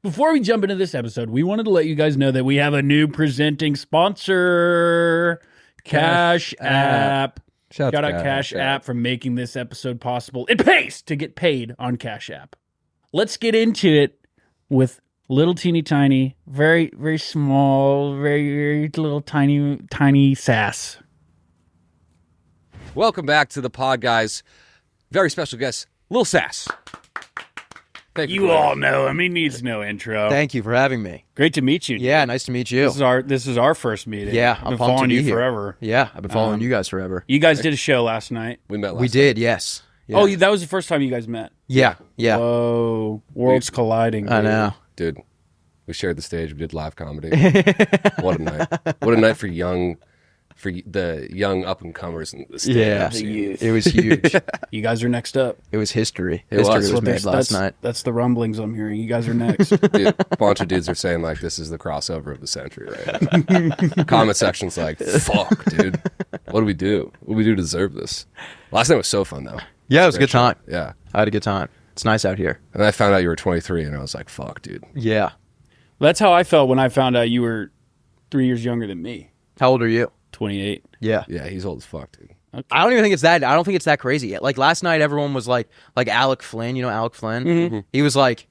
Before we jump into this episode, we wanted to let you guys know that we have a new presenting sponsor, Cash App. Shout out Cash App for making this episode possible. It pays to get paid on Cash App. Let's get into it with little teeny tiny, very, very small, very, very little tiny Sas. Welcome back to the pod, guys. Very special guest, Lil Sas. Thank you all know him. He needs no intro. Thank you for having me. Great to meet you. Yeah, nice to meet you. This is our first meeting. Yeah, I've been following you forever. Yeah, I've been following you guys forever. You guys did a show last night. We met last We night. did, yes. Yeah. Oh, that was the first time you guys met. Yeah. Whoa, worlds colliding. Dude. I know. Dude, we shared the stage. We did live comedy. What a night. What a night for the young up-and-comers in the stand-up scene. It was huge. You guys are next up. It was history. It History was. was made last night. That's the rumblings I'm hearing. You guys are next. Dude, a bunch of dudes are saying, like, this is the crossover of the century right now. Comment section's like, fuck, dude. What do we do? What do we do to deserve this? Last night was so fun, though. Yeah, it was a good time. Yeah. I had a good time. It's nice out here. And I found out you were 23, and I was like, fuck, dude. Yeah. That's how I felt when I found out you were 3 years younger than me. How old are you? 28. Yeah. Yeah, he's old as fuck, dude. Okay. I don't think it's that crazy yet. Like last night, everyone was like Alec Flynn. You know Alec Flynn? Mm-hmm. He was like,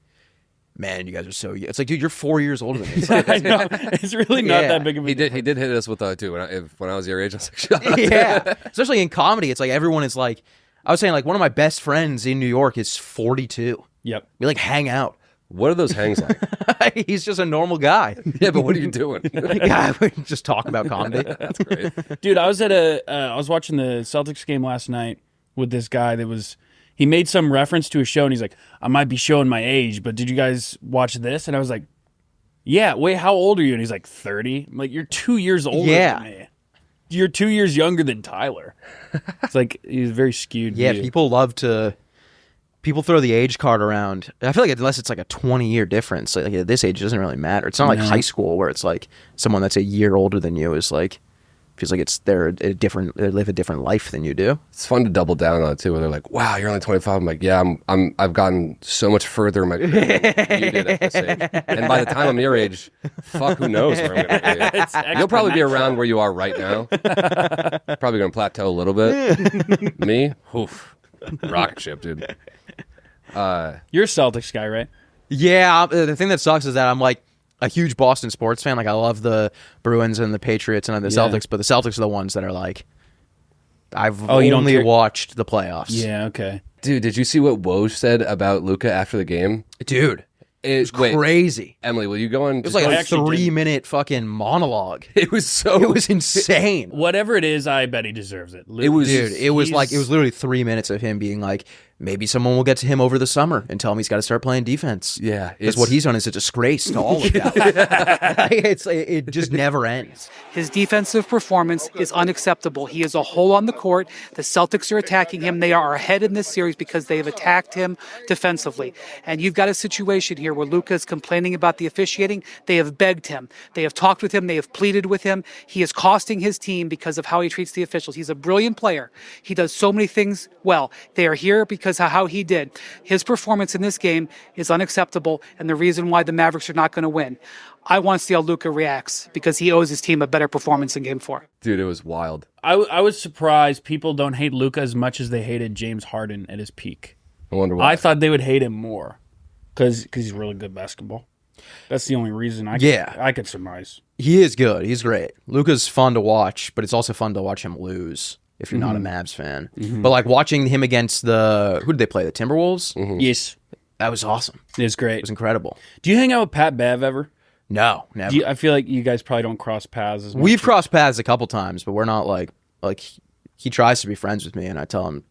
man, you guys are so young. It's like, dude, you're 4 years older than me. I know. It's really not that big of a He did hit us with too. When I was your age, I was like, shut up. Yeah. Especially in comedy, it's like everyone is like, I was saying, like, one of my best friends in New York is 42. Yep. We like hang out. What are those hangs like? He's just a normal guy. Yeah, but what are you doing? Yeah, we just talk about comedy. That's great. Dude, I was watching the Celtics game last night with this guy he made some reference to a show and he's like, I might be showing my age, but did you guys watch this? And I was like, yeah, wait, how old are you? And he's like, 30. I'm like, you're 2 years older than me. You're 2 years younger than Tyler. It's like, he's very skewed. Yeah, view. people throw the age card around. I feel like unless it's like a 20-year difference, like at this age, it doesn't really matter. It's not like high school where it's like someone that's a year older than you is like, feels like they live a different life than you do. It's fun to double down on it too, where they're like, "Wow, you're only 25." I'm like, "Yeah, I've gotten so much further in my career than you did at this age." And by the time I'm your age, fuck, who knows where I'm going to be? You'll probably be around where you are right now. Probably going to plateau a little bit. Me, oof, rocket ship, dude. You're a Celtics guy, right? Yeah, the thing that sucks is that I'm like a huge Boston sports fan. Like I love the Bruins and the Patriots and the Celtics, but the Celtics are the ones that are like, I've only watched the playoffs. Yeah, okay. Dude, did you see what Woj said about Luka after the game? Dude, it was crazy. Emily, will you go on? It was like a 3-minute fucking monologue. It was insane. Whatever it is, I bet he deserves it. It was literally 3 minutes of him being like, maybe someone will get to him over the summer and tell him he's got to start playing defense. Yeah. Because what he's done is a disgrace to all of that. It just never ends. His defensive performance is unacceptable. He is a hole on the court. The Celtics are attacking him. They are ahead in this series because they have attacked him defensively. And you've got a situation here where Luka is complaining about the officiating. They have begged him. They have talked with him. They have pleaded with him. He is costing his team because of how he treats the officials. He's a brilliant player. He does so many things well. They are here because of how he did. His performance in this game is unacceptable and the reason why the Mavericks are not going to win. I want to see how Luka reacts because he owes his team a better performance in Game 4. Dude, it was wild. I was surprised people don't hate Luka as much as they hated James Harden at his peak. I wonder why. I thought they would hate him more because he's really good basketball. That's the only reason I could surmise. He is good. He's great. Luka's fun to watch, but it's also fun to watch him lose if you're not a Mavs fan. But like watching him against who did they play? The Timberwolves? Yes. That was awesome. It was great. It was incredible. Do you hang out with Pat Bev ever? No, never. I feel like you guys probably don't cross paths as much. We've crossed paths a couple times, but we're not like he tries to be friends with me, and I tell him,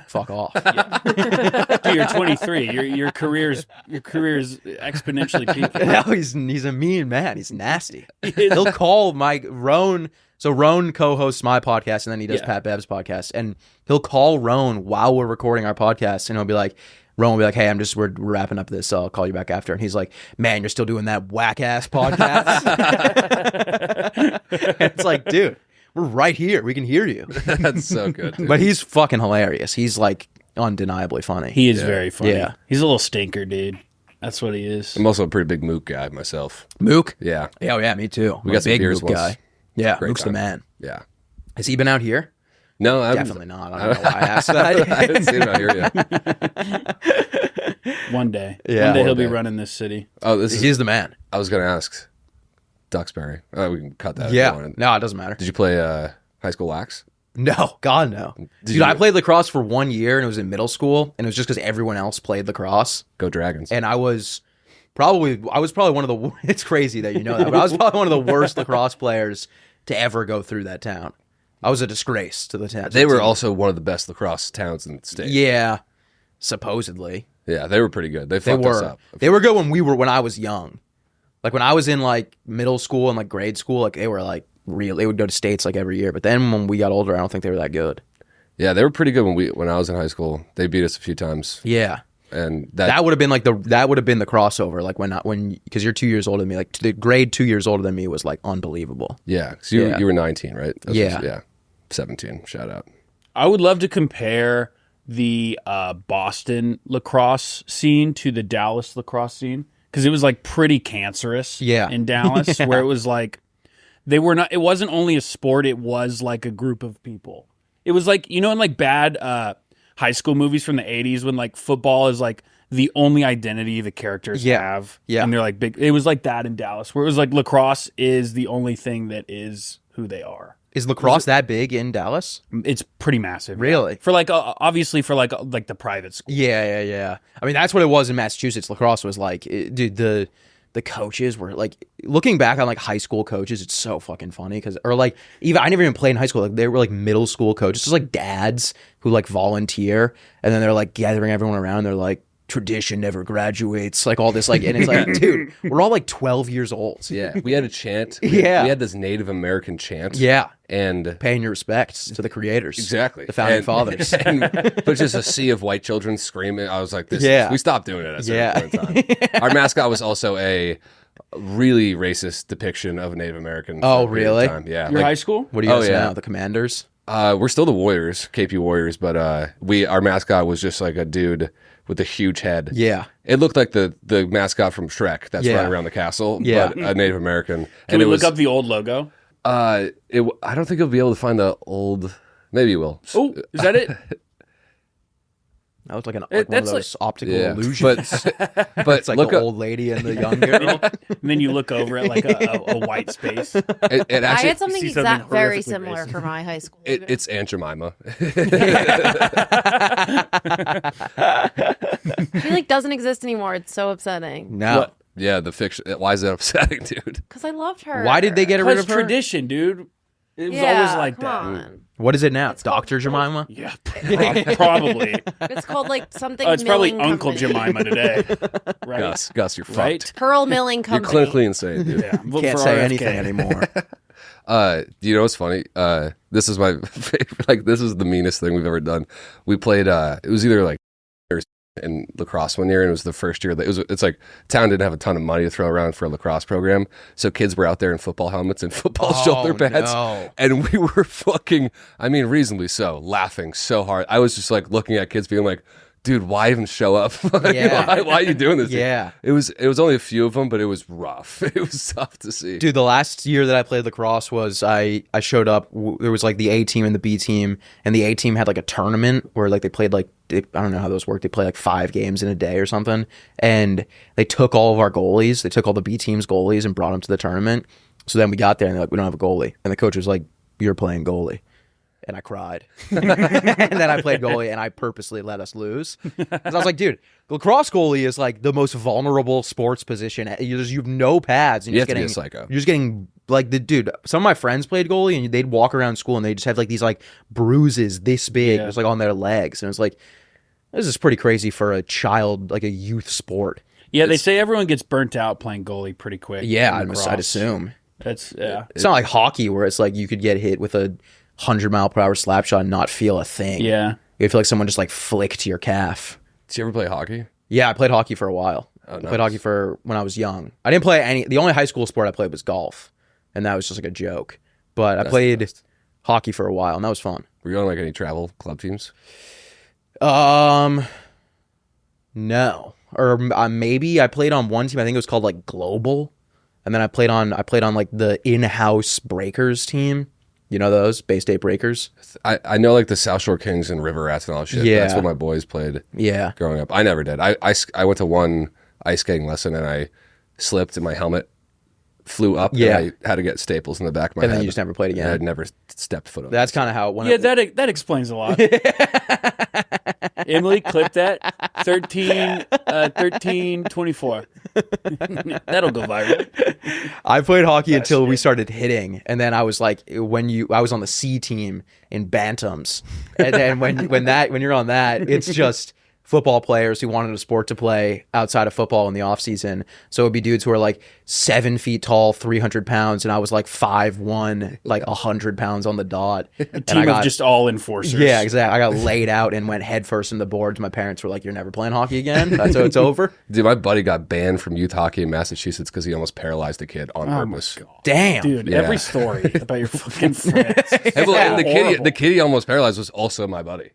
fuck off. Dude, you're 23. Your career's exponentially peaking. No, he's a mean man. He's nasty. He'll call Roan. So Roan co-hosts my podcast, and then he does Pat Bev's podcast, and he'll call Roan while we're recording our podcast, and he'll be like, Rowan will be like, hey, we're wrapping up this, so I'll call you back after. And he's like, man, you're still doing that whack-ass podcast? It's like, dude, we're right here. We can hear you. That's so good, dude. But he's fucking hilarious. He's like undeniably funny. He is very funny. Yeah. He's a little stinker, dude. That's what he is. I'm also a pretty big Mook guy myself. Mook? Yeah. Oh, yeah, me too. We got some big beers Mook once. guy. Yeah, Great Mook's time. the man. Yeah. Has he been out here? No, I'm Definitely not. I don't know why I asked that. I haven't seen him out here yet. One day. Yeah. One day he'll One be day. running this city. Oh, this is. He's the man. I was gonna ask. Duxbury. We can cut that. If Yeah. you wanted. No, it doesn't matter. Did you play high school lax? No, God, no. Dude, I played lacrosse for 1 year, and it was in middle school, and it was just because everyone else played lacrosse. Go Dragons. And I was probably one of the, it's crazy that you know that, but I was probably one of the worst lacrosse players to ever go through that town. I was a disgrace to the town. They were also one of the best lacrosse towns in the state. Yeah, supposedly. Yeah, they were pretty good. They They fucked us were. up. They were good when I was young. Like when I was in like middle school and like grade school, like they were like real. They would go to states like every year. But then when we got older, I don't think they were that good. Yeah, they were pretty good when I was in high school. They beat us a few times, Yeah. and That would have been like the crossover, like when because you're 2 years older than me, like the grade 2 years older than me was like unbelievable. yeah. So you were 19, right? Yeah. Yeah. 17. Shout out. I would love to compare the Boston lacrosse scene to the Dallas lacrosse scene because it was like pretty cancerous in Dallas where it was like it wasn't only a sport, it was like a group of people. It was like, in like bad high school movies from the 80s when like football is like the only identity the characters have. Yeah. And they're like big. It was like that in Dallas where it was like lacrosse is the only thing that is who they are. Is lacrosse that big in Dallas? It's pretty massive. Really? For like obviously for like the private school. Yeah. I mean, that's what it was in Massachusetts. Lacrosse was like, dude, the coaches were like, looking back on like high school coaches, it's so fucking funny or like I never even played in high school. Like they were like middle school coaches, just like dads who like volunteer, and then they're like gathering everyone around. And they're like, tradition never graduates, like all this, like, and it's like, dude, we're all like 12 years old. Yeah, we had a chant. Yeah. we had this Native American chant. Yeah. And Paying your respects to the creators. exactly. The founding fathers. But just a sea of white children screaming. I was like, this Yeah. we stopped doing it at a certain point in time. Our mascot was also a really racist depiction of a Native American. Oh, for a period of really? time. Yeah. Your high school? What do you guys yeah. now? The Commanders? We're still the Warriors, KP Warriors, but our mascot was just like a dude with a huge head. Yeah. It looked like the mascot from Shrek that's Yeah. running around the castle, Yeah. but a Native American. Can we look up the old logo? I don't think you'll be able to find the old. Maybe you will. Oh, is that it? That looked like one of that's those optical Yeah, illusions. but It's like look the up. old lady and the young girl. And then you look over at like a white space. It I actually had something see something very horrifically similar racist. for my high school. it's Aunt Jemima. She like doesn't exist anymore. It's so upsetting. No. What? Yeah, the fiction. Why is that upsetting, dude? Because I loved her. Why did they get rid Because of her? tradition, dude. It was Yeah, always like come that. on. What is it now? It's called- Dr. Jemima? Yeah, probably. It's called like something. Oh, it's probably Milling Uncle Company. Jemima today. Right? Gus, you're Right? fucked. Pearl Milling You're Company. clinically insane, dude. Yeah. Vote Can't for say RFK. anything anymore. You know what's funny? This is my favorite, like this is the meanest thing we've ever done. We played. It was either like in lacrosse one year, and it was the first year that it's like town didn't have a ton of money to throw around for a lacrosse program, so kids were out there in football helmets and football shoulder pads, no. and we were fucking, I mean, reasonably so, laughing so hard. I was just like looking at kids, being like, "Dude, why even show up? Like, Yeah. why are you doing this?" Yeah. It was only a few of them, but it was rough. It was tough to see. Dude, the last year that I played lacrosse was I showed up. There was like the A team and the B team, and the A team had like a tournament where like they played like I don't know how those work. They play like 5 games in a day or something, and they took all of our goalies. They took all the B team's goalies and brought them to the tournament. So then we got there and they're like, "We don't have a goalie," and the coach was like, "You're playing goalie." And I cried. And then I played goalie, and I purposely let us lose. Because I was like, dude, lacrosse goalie is like the most vulnerable sports position. You have no pads. And You you're have to be just a psycho. You're just getting like some of my friends played goalie, and they'd walk around school, and they just have like these like bruises this big, just like on their legs. And it's like, this is pretty crazy for a child, like a youth sport. Yeah, they say everyone gets burnt out playing goalie pretty quick. Yeah, in I'd lacrosse. assume. That's yeah. It's not like hockey where it's like you could get hit with a 100-mile-per-hour slap shot and not feel a thing. Yeah. You feel like someone just like flicked your calf. Did you ever play hockey? Yeah, I played hockey for a while. I nice. played hockey for when I was young. I didn't play any. The only high school sport I played was golf, and that was just like a joke. But I played hockey for a while, and that was fun. Were you on like any travel club teams? No, or maybe I played on one team. I think it was called like Global, and then I played on like the in-house Breakers team. You know those Bay State Breakers? I know like the South Shore Kings and River Rats and all that shit. Yeah. That's what my boys played. Yeah. Growing up, I never did. I went to one ice skating lesson and I slipped and my helmet flew up. Yeah. And I had to get staples in the back of my And head. then you just never played again. And I'd never stepped foot on. That's kind of how it went. Yeah, that explains a lot. Emily, clip that. 13:24. That'll go viral. I played hockey until we started hitting, and then I was like, I was on the C team in bantams, and then when you're on that, it's just football players who wanted a sport to play outside of football in the off season. So it'd be dudes who are like 7 feet tall, 300 pounds, and I was like 5'1", like 100 pounds on the dot. A team of just all enforcers. Yeah, exactly. I got laid out and went headfirst in the boards. My parents were like, "You're never playing hockey again. That's how it's over." Dude, my buddy got banned from youth hockey in Massachusetts because he almost paralyzed a kid on purpose. Damn, Dude, Yeah. every story about your fucking friends. And the Horrible. kid he almost paralyzed was also my buddy.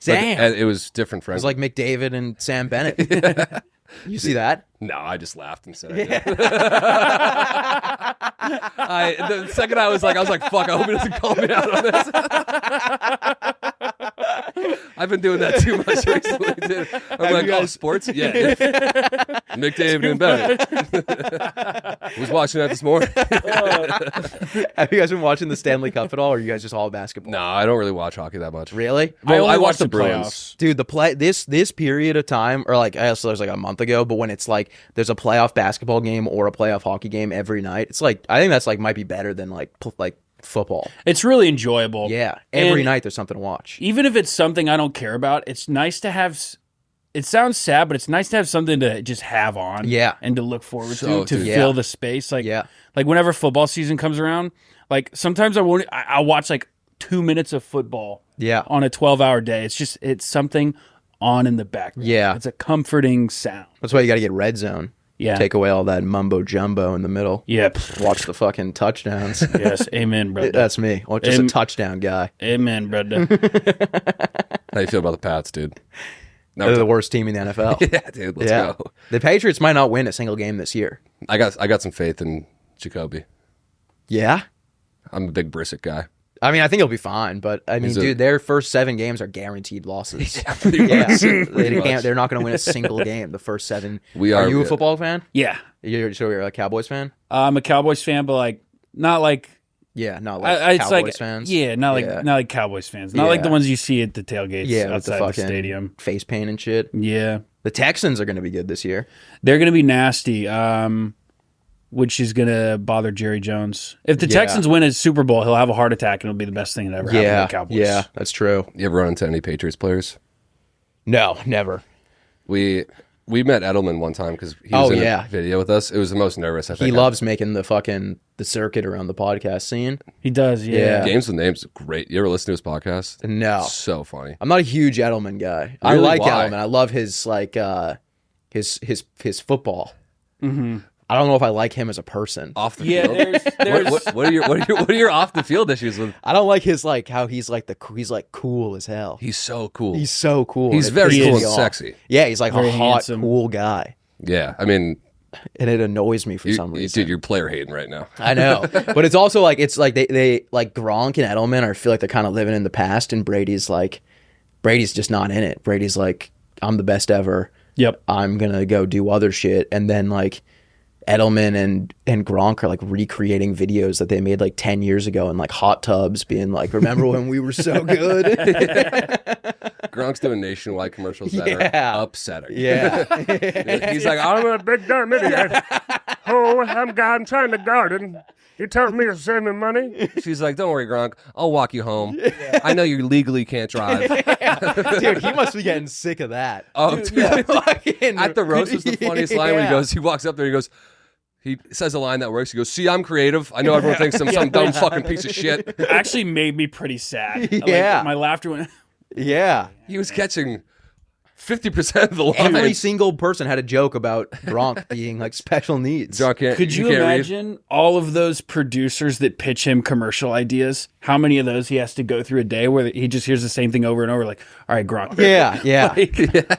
Damn. And it was different It friends. was like McDavid and Sam Bennett. You see that? No, I just laughed and said I did. The second I was like, fuck, I hope he doesn't call me out on this. I've been doing that too much recently, dude. I'm like, oh, sports? Yeah. McDavid and Bennett. Was watching that this morning. Have you guys been watching the Stanley Cup at all, or are you guys just all basketball? No, I don't really watch hockey that much. Really? Well, only I watch watched the playoffs. Bruins. Dude, this period of time, or like I guess there's like a month ago, but when it's like there's a playoff basketball game or a playoff hockey game every night, it's like I think that's like might be better than like football. It's really enjoyable. Yeah, every And night there's something to watch. even if it's something I don't care about, it's nice to have. It sounds sad, but it's nice to have something to just have on. Yeah. and to look forward So, to dude. fill Yeah. the space. Like, Yeah. like whenever football season comes around, like sometimes I'll watch like 2 minutes of football. Yeah. on a 12-hour day. It's something on in the background. Yeah. it's a comforting sound. That's why you got to get Red Zone. Yeah, Take away all that mumbo jumbo in the middle. yeah. Watch the fucking touchdowns. Yes, amen, brother. That's me. Or just a touchdown guy. Amen, brother. How you feel about the Pats, dude? No, They're the worst team in the NFL. yeah, dude, let's Yeah. go. The Patriots might not win a single game this year. I got some faith in Jacoby. Yeah. I'm a big Brissett guy. I mean, I think he'll be fine, but I mean, He's a- dude, their first 7 games are guaranteed losses. Yeah, Pretty much. they're not going to win a single game the first 7. We Are are- you a yeah. football fan? Yeah, You're a Cowboys fan? I'm a Cowboys fan, but like not like Yeah, not like it's Cowboys like fans. Yeah, not like Cowboys fans. Not like the Yeah. ones you see at the tailgates Yeah, with the outside the fucking stadium. face paint and shit. Yeah, The Texans are going to be good this year. they're gonna be nasty. Which is gonna bother Jerry Jones. If the Texans win a Super Bowl, he'll have a heart attack and it'll be the best thing that ever happened to the Cowboys. Yeah, that's true. You ever run into any Patriots players? No, never. We met Edelman one time because he was Oh, in yeah. a video with us. It was the most nervous I think. He loves making the circuit around the podcast scene. He does. Yeah. Yeah. Games with Names. Great. You ever listen to his podcast? No. So funny. I'm not a huge Edelman guy. I Really? like Why? Edelman. I love his like his football. Mm-hmm. I don't know if I like him as a person. Off the Yeah, field. there's What are your off the field issues with? I don't like his like how he's like he's like cool as hell. He's so cool. He's so cool. He's It very pisses cool me and off. sexy. Yeah, he's like Very a hot, handsome. cool guy, Yeah, I mean, and it annoys me for some reason. dude, you're player hating right now. I know, but it's also like they like Gronk and Edelman. I feel like they're kind of living in the past, and Brady's just not in it. Brady's like, I'm the best ever. Yep. I'm gonna go do other shit, and then like Edelman and Gronk are like recreating videos that they made like 10 years ago in like hot tubs, being like, "Remember when we were so good?" Gronk's doing nationwide commercials that Yeah. are upsetting. Yeah, He's like, I'm a big dumb idiot. Oh, I'm God, I'm trying to garden. You told me to save me money. She's like, don't worry, Gronk. I'll walk you home. I know you legally can't drive. dude, he must be getting sick of that. Oh, dude. Fucking- At the roast was the funniest line when Yeah. he walks up there, he says a line that works. He goes, see, I'm creative. I know everyone thinks I'm some dumb fucking piece of shit. It actually made me pretty sad. Yeah. Like, my laughter went. Yeah. He was catching 50% of the line. Every single person had a joke about Gronk being like special needs. Could you imagine all of those producers that pitch him commercial ideas? How many of those he has to go through a day where he just hears the same thing over and over? Like, all right, Gronk. Yeah. Like,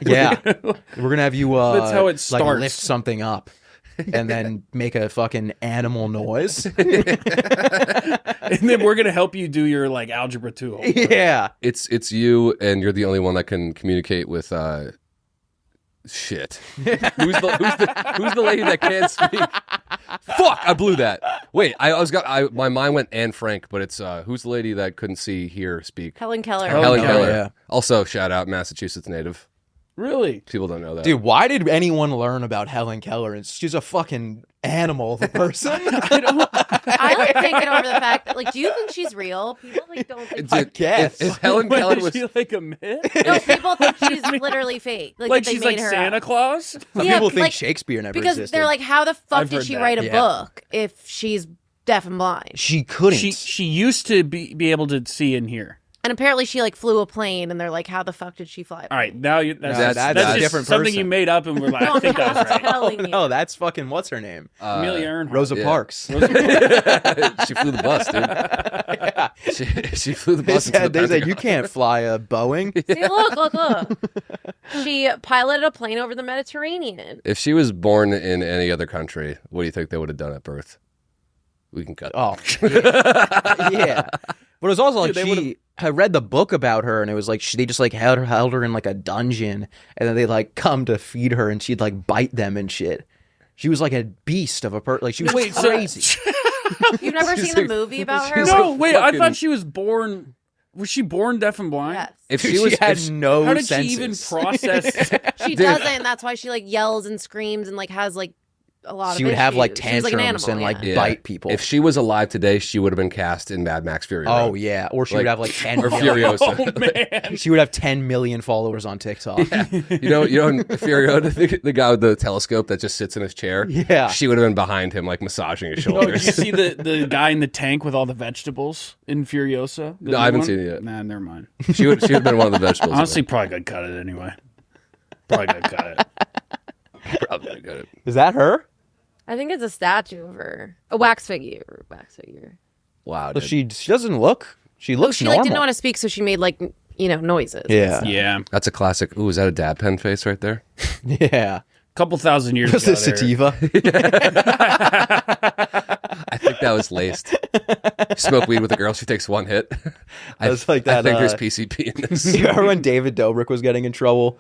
Yeah. We're going to have you That's how it like starts. lift something up and then make a fucking animal noise. And then we're gonna help you do your like algebra 2. Yeah. It's you, and you're the only one that can communicate with shit. Who's the lady that can't speak? Fuck! I blew that. Wait, my mind went Anne Frank, but it's who's the lady that couldn't see, hear, speak? Helen Keller. Helen Keller. Yeah. Also, shout out Massachusetts native. Really? People don't know that. Dude, why did anyone learn about Helen Keller? She's a fucking animal of a person. I like can't get over the fact that, like, do you think she's real? People like don't think. I guess. If Helen Keller Is was she like a myth? No, people think she's literally fake. Like, Like that they she's made like her Santa up. Claus? Some Yeah, people think like, Shakespeare never because existed. they're like, how the fuck I've did heard she that. write a Yeah. book if she's deaf and blind? she couldn't. She used to be able to see and hear. And apparently she like flew a plane, and they're like, how the fuck did she fly? All right, now that's that's just a different something person. you made up, and we're like, I think that was right. Telling you. no, that's fucking what's her name? Amelia Earhart. Rosa yeah. Parks. she flew the bus, dude. She flew the They bus. said you can't fly a Boeing. See, look. She piloted a plane over the Mediterranean. If she was born in any other country, what do you think they would have done at birth? We can cut. Oh, yeah. But it was also like Dude, they she had read the book about her, and it was like they just like held her in like a dungeon, and then they like come to feed her, and she'd like bite them and shit. She was like a beast of a person. Like she was Wait, crazy. You've never seen the movie about her? No, wait. I fucking- thought she was born. Was she born deaf and blind? Yes. If She she was, had if she- no How did senses. she even process? She doesn't. That's why she like yells and screams and like has like a lot of She would have like issues. She was, tantrums an and animal, like yeah. bite people. if she was alive today, she would have been cast in Mad Max Fury Oh Road. yeah, or she Like- would have like 10 or million. Furiosa. Oh man. She would have 10 million followers on TikTok. You know, in Fury Road, the guy with the telescope that just sits in his chair. Yeah. She would have been behind him, like massaging his Oh, did you shoulders. see the guy in the tank with all the vegetables in Furiosa? The No, I new haven't one? seen it yet. Nah, never mind. she would have been one of the vegetables. Honestly, probably gonna cut it anyway. Probably gonna cut it. probably gonna get it. Is that her? I think it's a statue of her. A wax figure. Wow, But dude. she doesn't look. She looks She normal. like didn't know how to speak, so she made like noises. Yeah. Yeah, That's a classic. Ooh, is that a dab pen face right there? Yeah. a couple thousand years Just ago. a sativa. I think that was laced. Smoke weed with a girl. She takes one hit. That's like I that, think there's PCP in this. You remember when David Dobrik was getting in trouble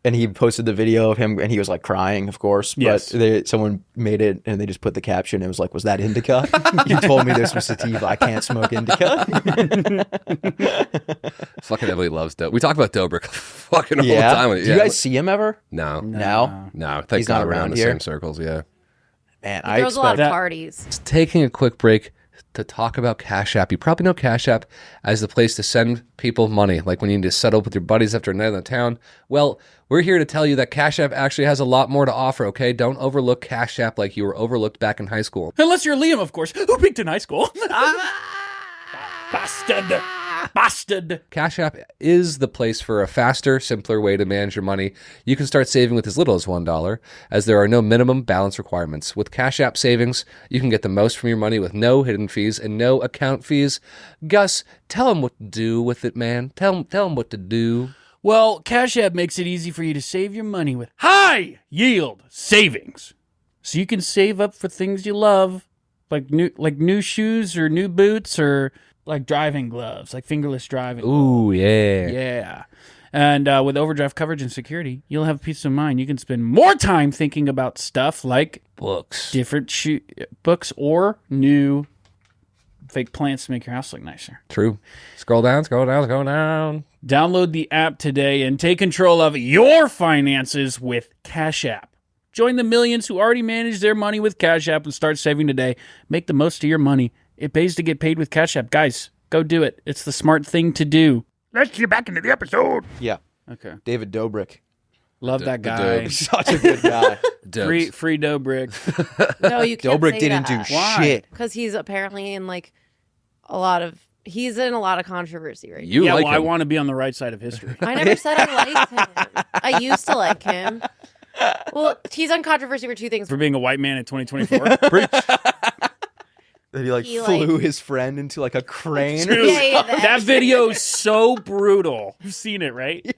and he posted the video of him and he was like crying, of course, but Yes. someone made it and they just put the caption. It was like, was that indica? You told me this was sativa. I can't smoke indica. Fucking Emily loves dope. We talk about Dobrik fucking all the Yeah. time. Do you guys see him ever? No. No. No. Thank He's not God we're not in around the here? same circles. Yeah. Man, He I throws a lot expect of parties. Taking a quick break to talk about Cash App. You probably know Cash App as the place to send people money, like when you need to settle up with your buddies after a night in the town. Well, we're here to tell you that Cash App actually has a lot more to offer, okay? Don't overlook Cash App like you were overlooked back in high school. Unless you're Liam, of course, who peaked in high school. Bastard. Bastard. Cash App is the place for a faster, simpler way to manage your money. You can start saving with as little as $1, as there are no minimum balance requirements. With Cash App savings, you can get the most from your money with no hidden fees and no account fees. Gus, tell them what to do with it, man. Tell them what to do. Well, Cash App makes it easy for you to save your money with high yield savings. So you can save up for things you love, like new shoes or new boots or like driving gloves, like fingerless driving. Ooh, yeah. Yeah. And with overdraft coverage and security, you'll have peace of mind. You can spend more time thinking about stuff like Books. different books or new fake plants to make your house look nicer. True. Scroll down, scroll down, scroll down. Download the app today and take control of your finances with Cash App. Join the millions who already manage their money with Cash App and start saving today. Make the most of your money. It pays to get paid with Cash App. Guys, go do it. It's the smart thing to do. Let's get back into the episode. Yeah. Okay. David Dobrik. Love that the guy. Dobes. Such a good guy. Free Dobrik. No, you can't Dobrik say didn't do that. Why? shit. Because he's apparently in like a lot of He's in a lot of controversy right now. You like well, I him. want to be on the right side of history. I never said I liked him. I used to like him. Well, he's on controversy for two things. For being a white man in 2024. Preach. That he flew his friend into like a crane. Dude, Yeah, that video is so brutal. You've seen it, right? Yeah.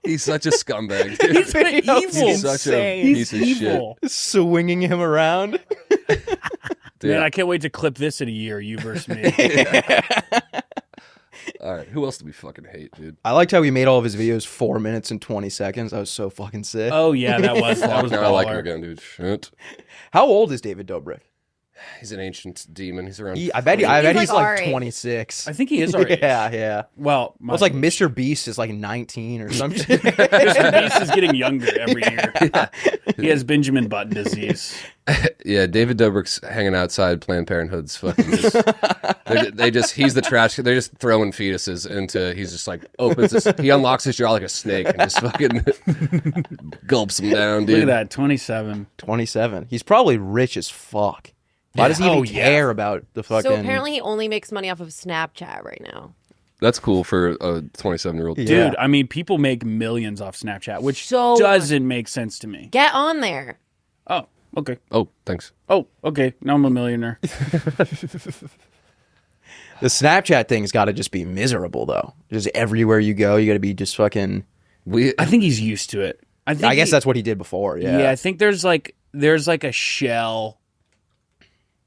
He's such a scumbag. Dude. He's evil. He's such a piece of evil. shit. Swinging him around. Dude. Man, I can't wait to clip this in a year, you versus me. All right, who else do we fucking hate, dude? I liked how he made all of his videos 4 minutes and 20 seconds. I was so fucking sick. Oh, yeah, that was Now I like him baller. again, dude. Shit. How old is David Dobrik? He's an ancient demon. He's around. I bet he's like our like age. 26. I think he is our age. Yeah. Well, Well, it's like Mr. Beast is like 19 or something. Mr. Beast is getting younger every year. He has Benjamin Button disease. Yeah, David Dobrik's hanging outside Planned Parenthood's fucking. He's the trash. They're just throwing fetuses into. He's just like he unlocks his jaw like a snake and just fucking gulps them down, dude. Look at that, 27. 27. He's probably rich as fuck. Why does he even care about the fucking... So apparently he only makes money off of Snapchat right now. That's cool for a 27-year-old. Yeah. Dude, I mean, people make millions off Snapchat, which So doesn't make sense to me. Get on there. Oh, okay. Oh, thanks. Oh, okay. Now I'm a millionaire. The Snapchat thing's got to just be miserable, though. Just everywhere you go, you got to be just fucking... I think he's used to it. I guess that's what he did before, yeah. Yeah, I think there's like a shell.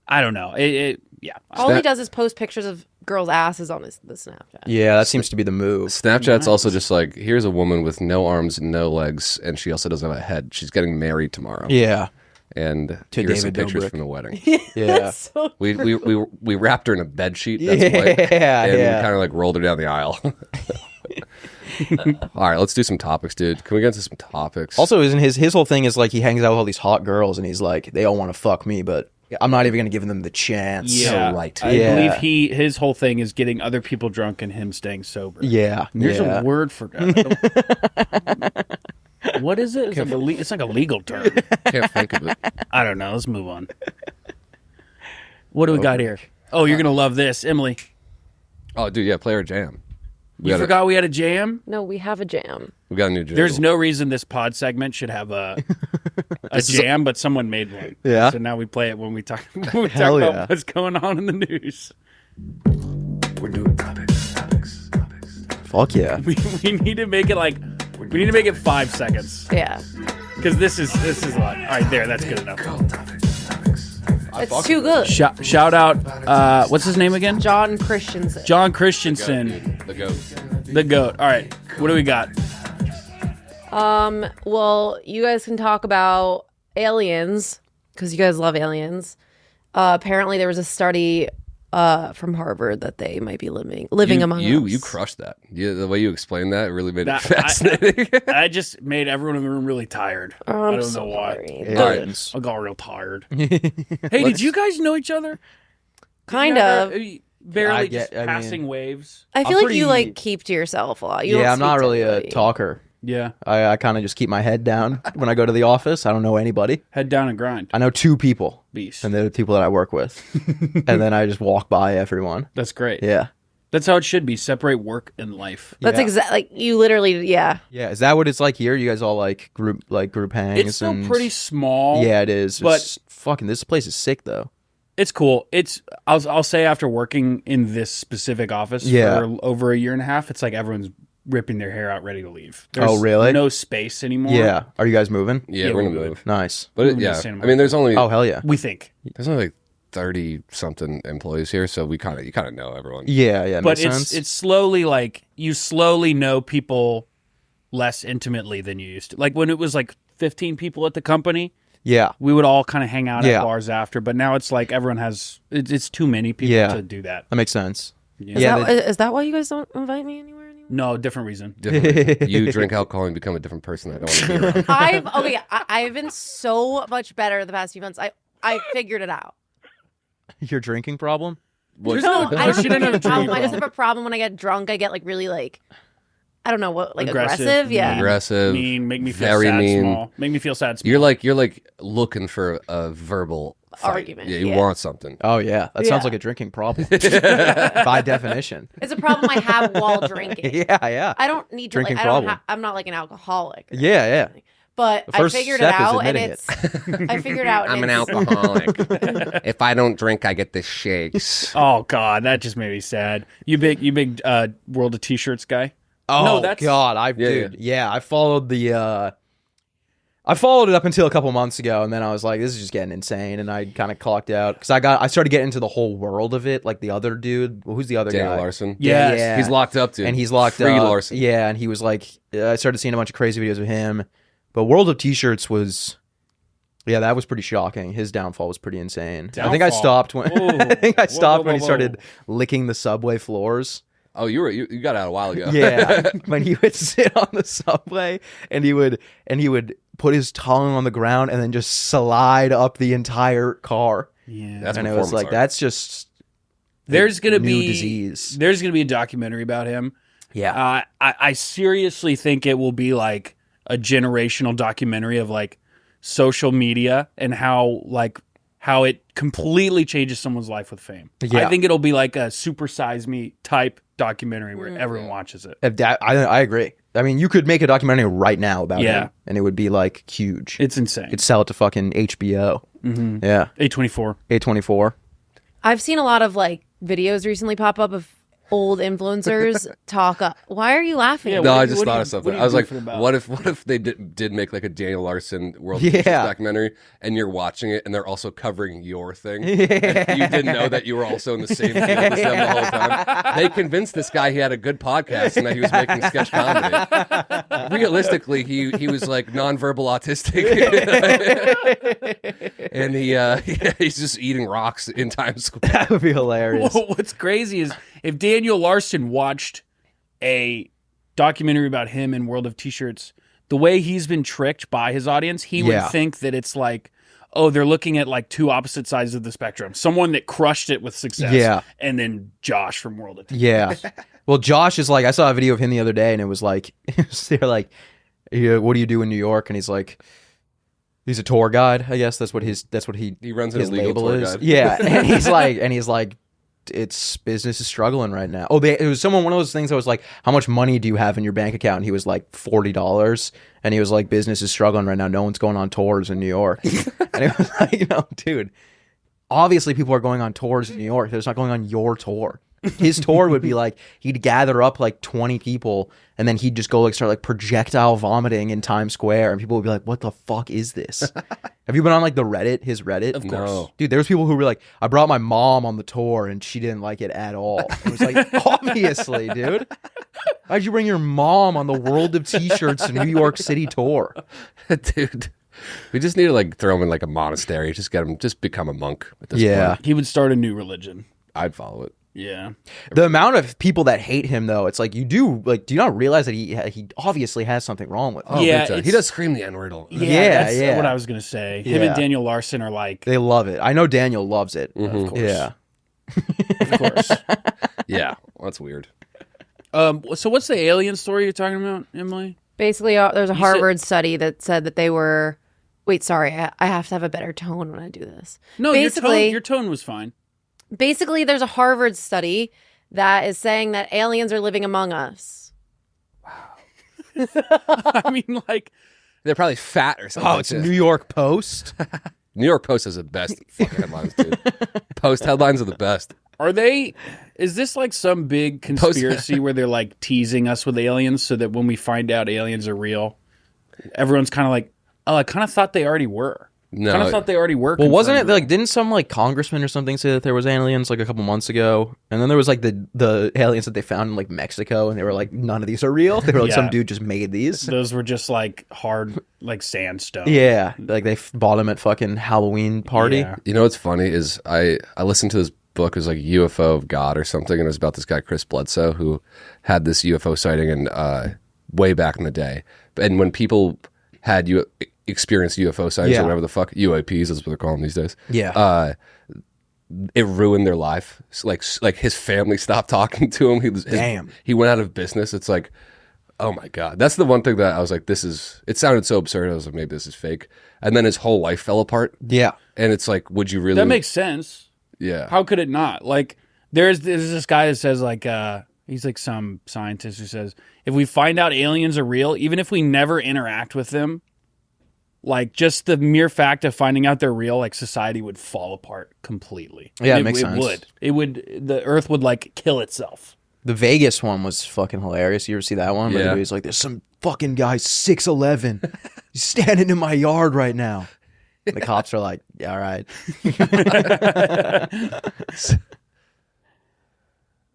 I don't know. Yeah. All he does is post pictures of girls' asses on the Snapchat. Yeah, that seems to be the move. Snapchat's also just like, here's a woman with no arms and no legs, and she also doesn't have a head. She's getting married tomorrow. Yeah. And To here's some David pictures Dobrik. from the wedding. Yeah. So We wrapped her in a bed sheet that's white, and kind of like rolled her down the aisle. All right, let's do some topics, dude. Can we get into some topics? Also, isn't his whole thing is like he hangs out with all these hot girls and he's like, they all want to fuck me, but I'm not even going to give them the chance. Yeah, right. I believe his whole thing is getting other people drunk and him staying sober. Yeah. There's a word for that. What is it? It's like a legal term. Can't think of it. I don't know. Let's move on. What do we got here? Oh, you're gonna love this, Emily. Oh, dude, yeah, play our jam. You forgot we had a jam? no, we have a jam. We got a new jam. There's no reason this pod segment should have a jam, but someone made one. Yeah. So now we play it when we talk Hell yeah. about what's going on in the news. We're doing topics. Fuck yeah. We need to make it 5 seconds Yeah. because this is a lot. All right, there, that's good enough. It's too good. Shout out, what's his name again? John Christensen. John Christensen, The goat. the goat. All right, what do we got? Well, you guys can talk about aliens because you guys love aliens. Apparently, there was a study from Harvard that they might be living among us. You crushed that. The way you explained that really made it fascinating. I just made everyone in the room really tired. I I'm don't so know why. sorry. Aliens. I got real tired. Hey, did you guys know each other? Kind of. Barely I get- just I mean- passing waves. I feel I'm like you pretty- like keep to yourself a lot. You don't Yeah, I'm not speak to really a anybody. talker. Yeah. I kind of just keep my head down when I go to the office. I don't know anybody. Head down and grind. I know 2 people, Beast. and they're the people that I work with. And then I just walk by everyone. That's great. Yeah. That's how it should be. Separate work and life. That's Yeah. exactly like you literally. Yeah. Yeah, is that what it's like here? You guys all like group hangs? It's still and... pretty small. Yeah, it is. But- It's fucking, this place is sick though. It's cool. I'll say after working in this specific office for over a year and a half, it's like everyone's ripping their hair out ready to leave. Oh, really? No space anymore. Yeah. Are you guys moving? Yeah, Yeah, we're we're gonna good. move. Nice. But Moving to yeah, Santa I mean, there's only Oh, hell yeah. We think. there's only like 30 something employees here, so you kind of know everyone. Yeah, But makes sense. it's slowly like you slowly know people less intimately than you used to. Like when it was like 15 people at the company, Yeah. we would all kind of hang out Yeah. at bars after. But now it's like everyone has. It's too many people Yeah. to do that. That makes sense. Yeah. Is that why you guys don't invite me anywhere anymore? No, different reason. Different. You drink alcohol and become a different person. I don't want to be around. I've been so much better the past few months. I figured it out. Your drinking problem? There's No, no, I don't she didn't have a have a problem. drinking I just problem. have a problem when I get drunk. I get like really like I don't know what, like aggressive? Yeah. Aggressive. Mean, make me feel very sad mean. small. Make me feel sad small. You're like looking for a verbal fight. Argument, Yeah, you yeah. want something. Oh yeah, that sounds Yeah. like a drinking problem by definition. It's a problem I have while drinking. Yeah. I don't need to Drinking like. problem. I'm not like an alcoholic. or Yeah. anything. But The I first figured it step is out, and admitting it's. I figured out. I'm an it's- alcoholic. If I don't drink, I get the shakes. Oh God, that just made me sad. You big World of T-shirts guy. Oh No, that's- God, I followed the. I followed it up until a couple months ago, and then I was like, "This is just getting insane," and I kind of clocked out because I started getting into the whole world of it. Like the other dude, who's the other Daniel guy? Larson. Yes. Yeah. He's locked up, dude. And he's locked Free up. Larson. Yeah, and he was like, I started seeing a bunch of crazy videos of him, but World of T-shirts was. Yeah, that was pretty shocking. His downfall was pretty insane. I think I Downfall. stopped when Whoa. I think I Whoa, stopped whoa, when he whoa, started whoa. licking the subway floors. Oh, you got out a while ago. Yeah, when he would sit on the subway and he would put his tongue on the ground and then just slide up the entire car. Yeah. That's And it was performance like art. that's just There's gonna new be disease. There's gonna be a documentary about him. Yeah. I seriously think it will be like a generational documentary of like social media and how it completely changes someone's life with fame. Yeah. I think it'll be like a Super Size Me type documentary where everyone watches it. I agree. I mean, you could make a documentary right now about Yeah. him, and it would be like huge. It's insane. You'd sell it to fucking HBO. Mm-hmm. Yeah, A24. A24. I've seen a lot of like videos recently pop up of old influencers talk up. Why are you laughing? Yeah, No, What I are just you- thought what of are something. you I was like, goofing about? what if they did make like a Daniel Larson World Yeah. Peace documentary, and you're watching it, and they're also covering your thing. And you didn't know that you were also in the same field as them the whole time. They convinced this guy he had a good podcast and that he was making sketch comedy. Realistically, he was like nonverbal autistic, and he's just eating rocks in Times Square. That would be hilarious. Well, what's crazy is if Daniel Larson watched a documentary about him in World of T-shirts, the way he's been tricked by his audience, he would Yeah. think that it's like, oh, they're looking at like two opposite sides of the spectrum. Someone that crushed it with success, Yeah. and then Josh from World of T-shirts. Yeah. Well, Josh is like, I saw a video of him the other day, and it was like, they're like, yeah, what do you do in New York? And he's like, he's a tour guide. I guess that's what He runs an his illegal label tour is. guide. Yeah, and he's like, it's business is struggling right now. Oh, it was one of those things that was like, how much money do you have in your bank account? And he was like $40, and he was like, business is struggling right now. No one's going on tours in New York. And it was like, dude, obviously people are going on tours in New York. They're just not going on your tour. His tour would be like, he'd gather up like 20 people, and then he'd just go like start like projectile vomiting in Times Square, and people would be like, what the fuck is this? Have you been on like the Reddit, his Reddit? Of course. No. Dude, there was people who were like, I brought my mom on the tour and she didn't like it at all. It was like, obviously, dude. Why'd you bring your mom on the World of T-shirts New York City tour? Dude, we just need to like throw him in like a monastery. Just become a monk at this Yeah. point. He would start a new religion. I'd follow it. Yeah. The amount of people that hate him, though, it's like, do you not realize that he obviously has something wrong with him? Oh, Yeah, big time. He it's- does scream the N-word a lot. Yeah, that's yeah. what I was gonna say. Him Yeah. and Daniel Larson are like, They love it. I know Daniel loves it. of course, Yeah. of course. Yeah, well, that's weird. So what's the alien story you're talking about, Emily? Basically, there's a said- Harvard study that said that they were. Wait, sorry, I have to have a better tone when I do this. No, Basically- your tone was fine. Basically, there's a Harvard study that is saying that aliens are living among us. I mean, like, They're probably fat or something. Oh, like it's that. New York Post. New York Post has the best fucking headlines, dude. Post headlines are the best. are they? Is this like some big conspiracy where they're like teasing us with aliens so that when we find out aliens are real, everyone's kind of like, oh, I kind of thought they already were. No. Kind of thought they already were. Well, wasn't it confirmed. like, didn't some like congressman or something say that there was aliens like a couple months ago? And then there was like the aliens that they found in like Mexico, and they were like, none of these are real. They were like, Yeah. some dude just made these. Those were just like hard, like sandstone. Yeah, like they bought them at fucking Halloween party. Yeah. You know what's funny is I listened to this book. It was like UFO of God or something, and it was about this guy Chris Bledsoe who had this UFO sighting in way back in the day. And when people had experienced UFO sightings Yeah. or whatever the fuck, UAPs is what they're calling these days. Yeah. It ruined their life. So, like his family stopped talking to him. Damn. He went out of business. It's like Oh my God. That's the one thing that I was like, it sounded so absurd. I was like, maybe this is fake. And then his whole life fell apart. Yeah. And it's like, would you really? That makes sense. Yeah. How could it not? Like, there's this guy that says, like, he's like some scientist who says, if we find out aliens are real, even if we never interact with them, like, just the mere fact of finding out they're real, like, society would fall apart completely. Yeah, it makes sense. The Earth would, like, kill itself. The Vegas one was fucking hilarious. You ever see that one? Where the dude's like, there's some fucking guy 6'11". He's standing in my yard right now. And the cops are like, yeah, all right.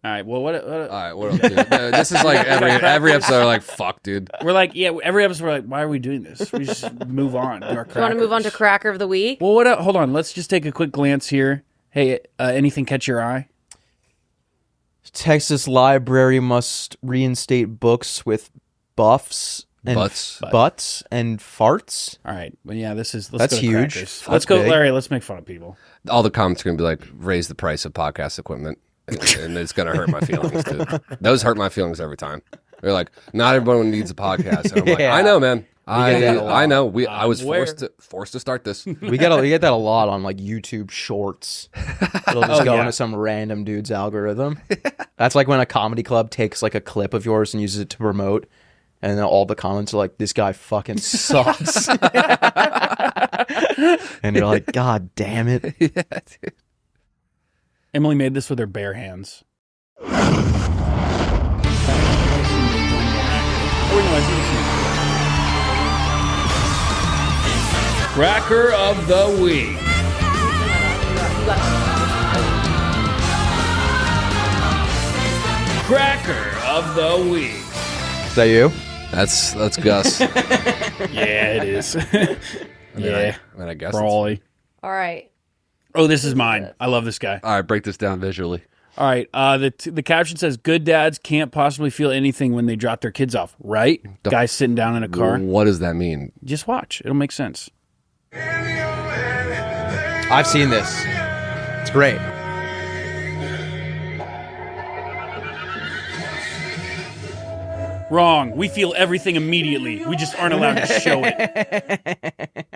All right, well, what All right, what else, dude? This is like every episode, like, fuck, dude. we're like, yeah, every episode we're like, why are we doing this? We just move on. Do our You want to crackers. move on to Cracker of the Week? Well, hold on. Let's just take a quick glance here. Hey, anything catch your eye? Texas library must reinstate books with buffs and butts and farts. All right. Well, yeah, let's That's go to huge. Crackers. That's Let's go, big. Larry. Let's make fun of people. All the comments are going to be like, raise the price of podcast equipment. And it's going to hurt my feelings, dude. Those hurt my feelings every time. They're like, not everyone needs a podcast. And I'm like, I know, man. I know. I was forced to start this. We get that a lot on like YouTube Shorts. It'll just go into some random dude's algorithm. That's like when a comedy club takes like a clip of yours and uses it to promote, and then all the comments are like, "This guy fucking sucks," and you're like, "God damn it!" Yeah, dude. Emily made this with her bare hands. Cracker of the Week. Cracker of the Week. Is that you? That's Gus. Yeah, it is. Yeah. I guess. Brawly. All right. Oh, this is mine. I love this guy. All right, break this down visually. All right. The caption says, "Good dads can't possibly feel anything when they drop their kids off." Right? Guys sitting down in a car. What does that mean? Just watch. It'll make sense. I've seen this. It's great. Wrong. We feel everything immediately. We just aren't allowed to show it.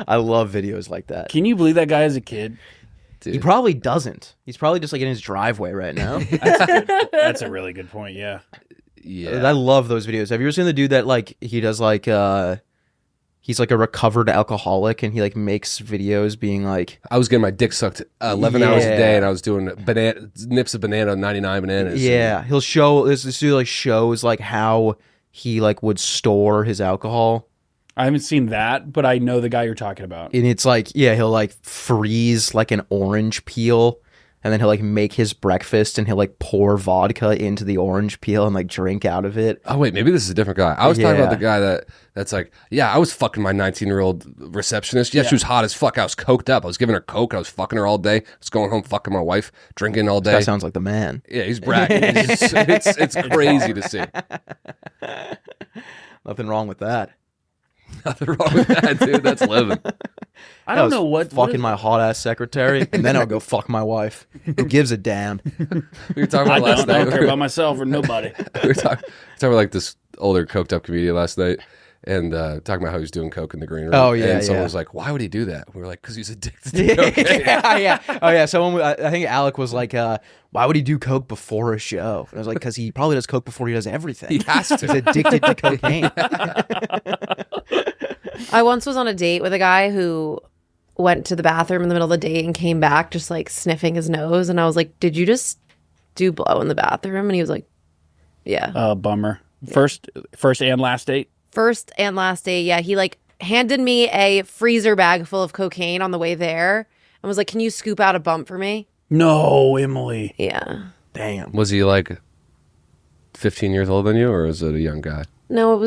I love videos like that. Can you believe that guy as a kid? Dude. He probably doesn't. He's probably just like in his driveway right now. That's a really good point. Yeah. Yeah. I love those videos. Have you ever seen the dude that like he does like he's like a recovered alcoholic and he like makes videos being like, I was getting my dick sucked 11 hours a day, and I was doing nips of banana, 99 bananas. yeah, he'll show this dude like shows like how he like would store his alcohol. I haven't seen that, but I know the guy you're talking about. And it's like, yeah, he'll like freeze like an orange peel, and then he'll like make his breakfast and he'll like pour vodka into the orange peel and like drink out of it. Oh wait, maybe this is a different guy. I was talking about Yeah. the guy that's like, yeah, I was fucking my 19-year-old receptionist. Yeah, she was hot as fuck. I was coked up. I was giving her coke. I was fucking her all day. I was going home fucking my wife, drinking all day. That sounds like the man. Yeah, he's bragging. It's crazy to see. Nothing wrong with that. Nothing wrong with that, dude. That's living. I don't know what fucking my hot ass secretary, and then I'll go fuck my wife. Who gives a damn? We were talking I about last don't night. care about myself or nobody. we were talking about like this older coked up comedian last night, and talking about how he was doing coke in the green room. Oh, yeah, and someone yeah. was like, "Why would he do that?" We were like, "Because he's addicted to cocaine." yeah. Oh yeah. Someone, I think Alec was like, "Why would he do coke before a show?" And I was like, "Because he probably does coke before he does everything. He has to. He's addicted to cocaine." I once was on a date with a guy who went to the bathroom in the middle of the date and came back just like sniffing his nose. And I was like, "Did you just do blow in the bathroom?" And he was like, "Yeah." Bummer. First and last date. First and last date. Yeah. He like handed me a freezer bag full of cocaine on the way there and was like, "Can you scoop out a bump for me?" No, Emily. Yeah. Damn. Was he like 15 years older than you, or is it a young guy? No, it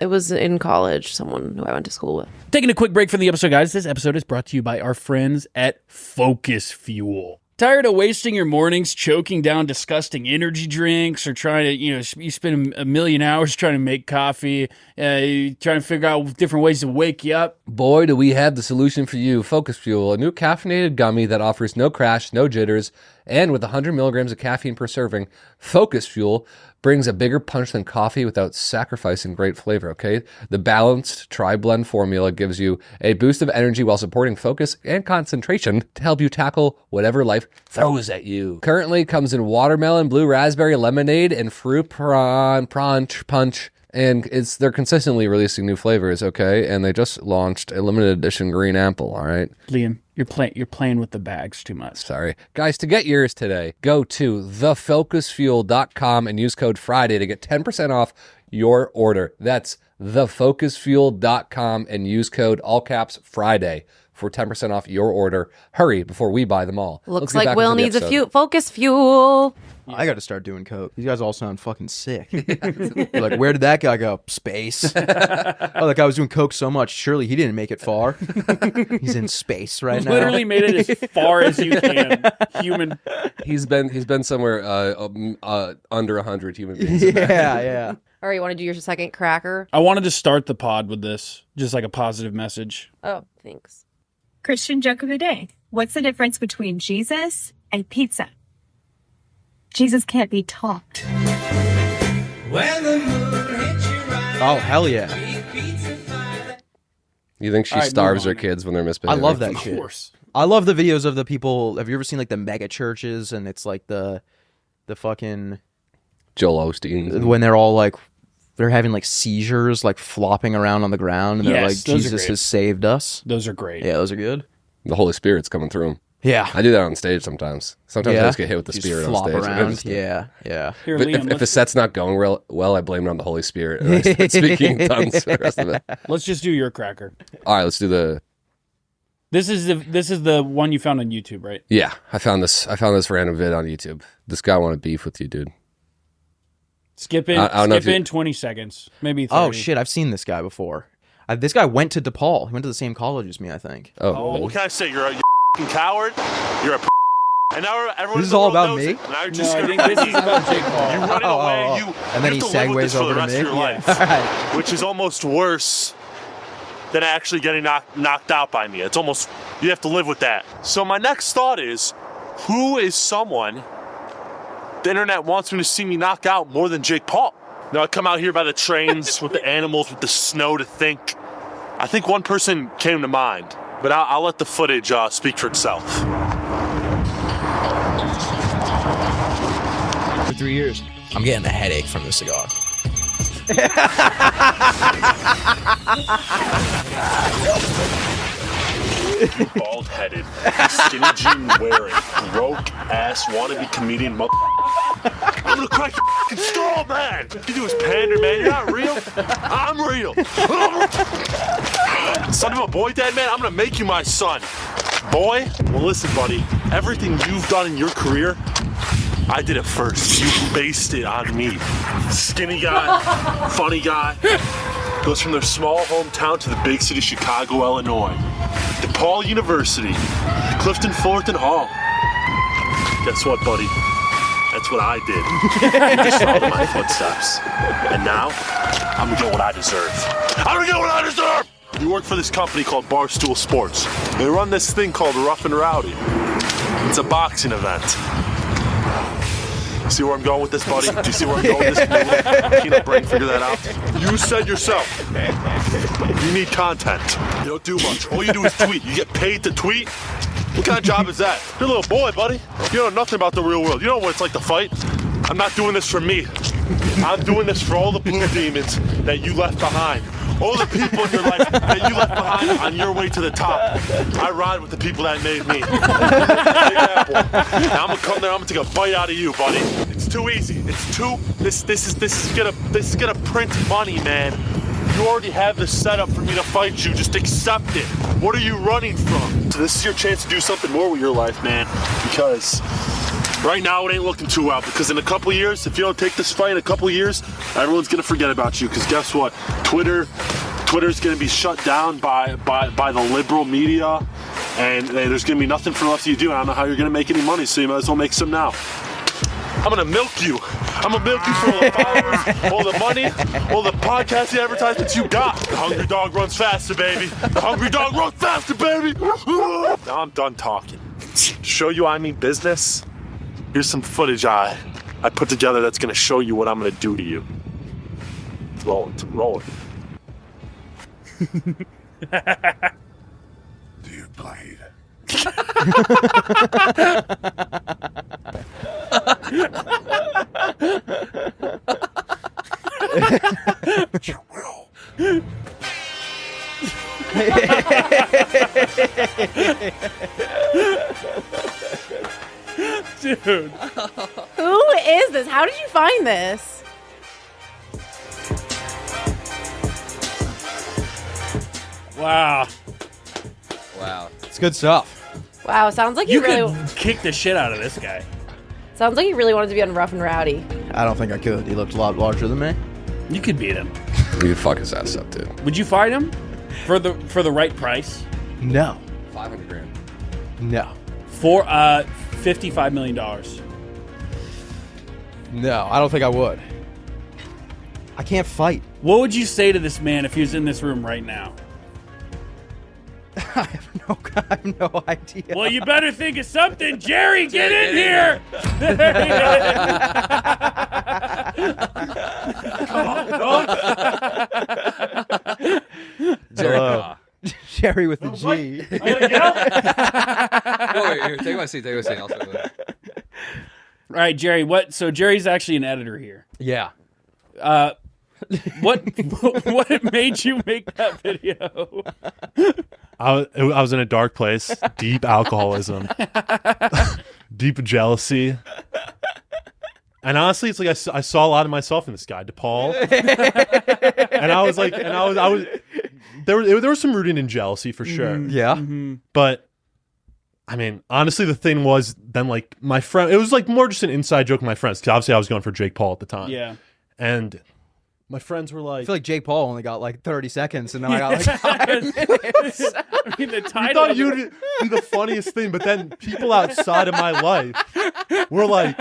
was in college, someone who I went to school with. Taking a quick break from the episode, guys. This episode is brought to you by our friends at Focus Fuel. Tired of wasting your mornings choking down disgusting energy drinks or trying to, you spend a million hours trying to make coffee, trying to figure out different ways to wake you up? Boy, do we have the solution for you. Focus Fuel, a new caffeinated gummy that offers no crash, no jitters, and with 100 milligrams of caffeine per serving, Focus Fuel brings a bigger punch than coffee without sacrificing great flavor, okay? The balanced tri-blend formula gives you a boost of energy while supporting focus and concentration to help you tackle whatever life throws at you. Currently comes in watermelon, blue raspberry, lemonade, and fruit prawn punch. And they're consistently releasing new flavors, okay? And they just launched a limited edition green apple, all right? Liam, you're playing with the bags too much. Sorry. Guys, to get yours today, go to thefocusfuel.com and use code Friday to get 10% off your order. That's thefocusfuel.com and use code, all caps, Friday for 10% off your order. Hurry before we buy them all. Looks like Will needs a focus fuel. I got to start doing coke. These guys all sound fucking sick. You're like, where did that guy go? Space. Oh, that guy was doing coke so much. Surely he didn't make it far. He's in space right now. Literally made it as far as you can. Human. He's been somewhere under 100 human beings. Yeah. All right, you want to do your second cracker? I wanted to start the pod with this, just like a positive message. Oh, thanks. Christian joke of the day. What's the difference between Jesus and pizza? Jesus can't be taught. Oh, hell yeah. You think she All right, starves move her on. kids when they're I misbehaving? love that Of shit. course. I love the videos of the people. Have you ever seen like the mega churches and it's like the fucking Joel Osteen. when they're all like they're having like seizures, like flopping around on the ground, and they're Yes, like, those are Jesus great. has saved us. Those are great. Yeah, those are good. The Holy Spirit's coming through them. Yeah. I do that on stage sometimes. Sometimes I just get hit with the You Spirit just flop on stage. around. Yeah. Here, But Liam, if the set's not going well, I blame it on the Holy Spirit. And I start speaking in tongues for the rest of it. let's just do your cracker. All right, let's do the... This is the one you found on YouTube, right? Yeah, I found this random vid on YouTube. This guy wanted beef with you, dude. Skip in. I don't know if Skip you- in 20 seconds, maybe 30. Oh shit, I've seen this guy before. This guy went to DePaul. He went to the same college as me, I think. Oh, What can I say? You're a f***ing coward. You're a and now everyone. This is in the all world about knows me? it. Now you're No, just I gonna think this is about Jake Paul. You running away. You And then you he have to live with this segues for over the to rest me. of your life, All right. which is almost worse than actually getting knocked out by me. It's almost you have to live with that. So my next thought is, who is someone the internet wants me to see me knock out more than Jake Paul? Now I come out here by the trains with the animals, with the snow to think. I think one person came to mind, but I'll let the footage speak for itself. For 3 years. I'm getting a headache from the cigar. Bald-headed, skinny jean wearing, broke ass wannabe comedian mother. I'm gonna crack your fucking skull, man. You do is pander, man. You're not real. I'm real. Son of a boy, dad, man. I'm gonna make you my son, boy. Well, listen, buddy. Everything you've done in your career, I did it first. You based it on me. Skinny guy, funny guy. Goes from their small hometown to the big city, Chicago, Illinois. DePaul University, Clifton Fullerton Hall. Guess what, buddy? That's what I did. You just followed my footsteps. And now, I'm gonna get what I deserve. I'm gonna get what I deserve! You work for this company called Barstool Sports. They run this thing called Rough and Rowdy. It's a boxing event. See where I'm going with this, buddy? Do you see where I'm going with this? Peanut brain, figure that out. You said yourself, you need content. You don't do much. All you do is tweet. You get paid to tweet? What kind of job is that? You're a little boy, buddy. You know nothing about the real world. You know what it's like to fight? I'm not doing this for me. I'm doing this for all the blue demons that you left behind. All the people in your life that you left behind on your way to the top. I ride with the people that made me. Now I'm gonna come there. I'm gonna take a bite out of you, buddy. It's too easy. It's too. This is gonna print money, man. You already have the setup for me to fight you. Just accept it. What are you running from? So this is your chance to do something more with your life, man. Because right now it ain't looking too well. Because in a couple years, if you don't take this fight in a couple years, everyone's gonna forget about you. Because guess what? Twitter's gonna be shut down by the liberal media, and there's gonna be nothing for left of you to do. I don't know how you're gonna make any money, so you might as well make some now. I'm gonna milk you. I'm gonna milk you for all the followers, all the money, all the podcasting advertisements you got. The hungry dog runs faster, baby. The hungry dog runs faster, baby. Now I'm done talking. To show you I mean business, here's some footage I I put together that's gonna show you what I'm gonna do to you. Roll it. Do you bleed? But you will. Dude. Who is this? How did you find this? Wow. Wow. It's good stuff. Wow, sounds like You really could kick the shit out of this guy. sounds like you really wanted to be on Rough and Rowdy. I don't think I could. He looked a lot larger than me. You could beat him. You could fuck his ass up, dude. Would you fight him for the right price? No. 500 grand. No. For $55 million. No, I don't think I would. I can't fight. What would you say to this man if he was in this room right now? I have no idea. Well, you better think of something, Jerry. Get in here. Hello. Jerry with the G. Oh, wait, here, take my seat. I'll say that. All right, Jerry. So Jerry's actually an editor here. Yeah. What made you make that video? I was in a dark place, deep alcoholism, deep jealousy, and honestly, it's like I saw a lot of myself in this guy, DePaul, and I was like, there was some rooting in jealousy for sure, Yeah. but I mean, honestly, the thing was then like my friend, it was like more just an inside joke with my friends because obviously I was going for Jake Paul at the time, Yeah. and my friends were like, I feel like Jake Paul only got like 30 seconds, and now I got like 5 minutes. I mean, the you title. thought you'd be the funniest thing, but then people outside of my life were like,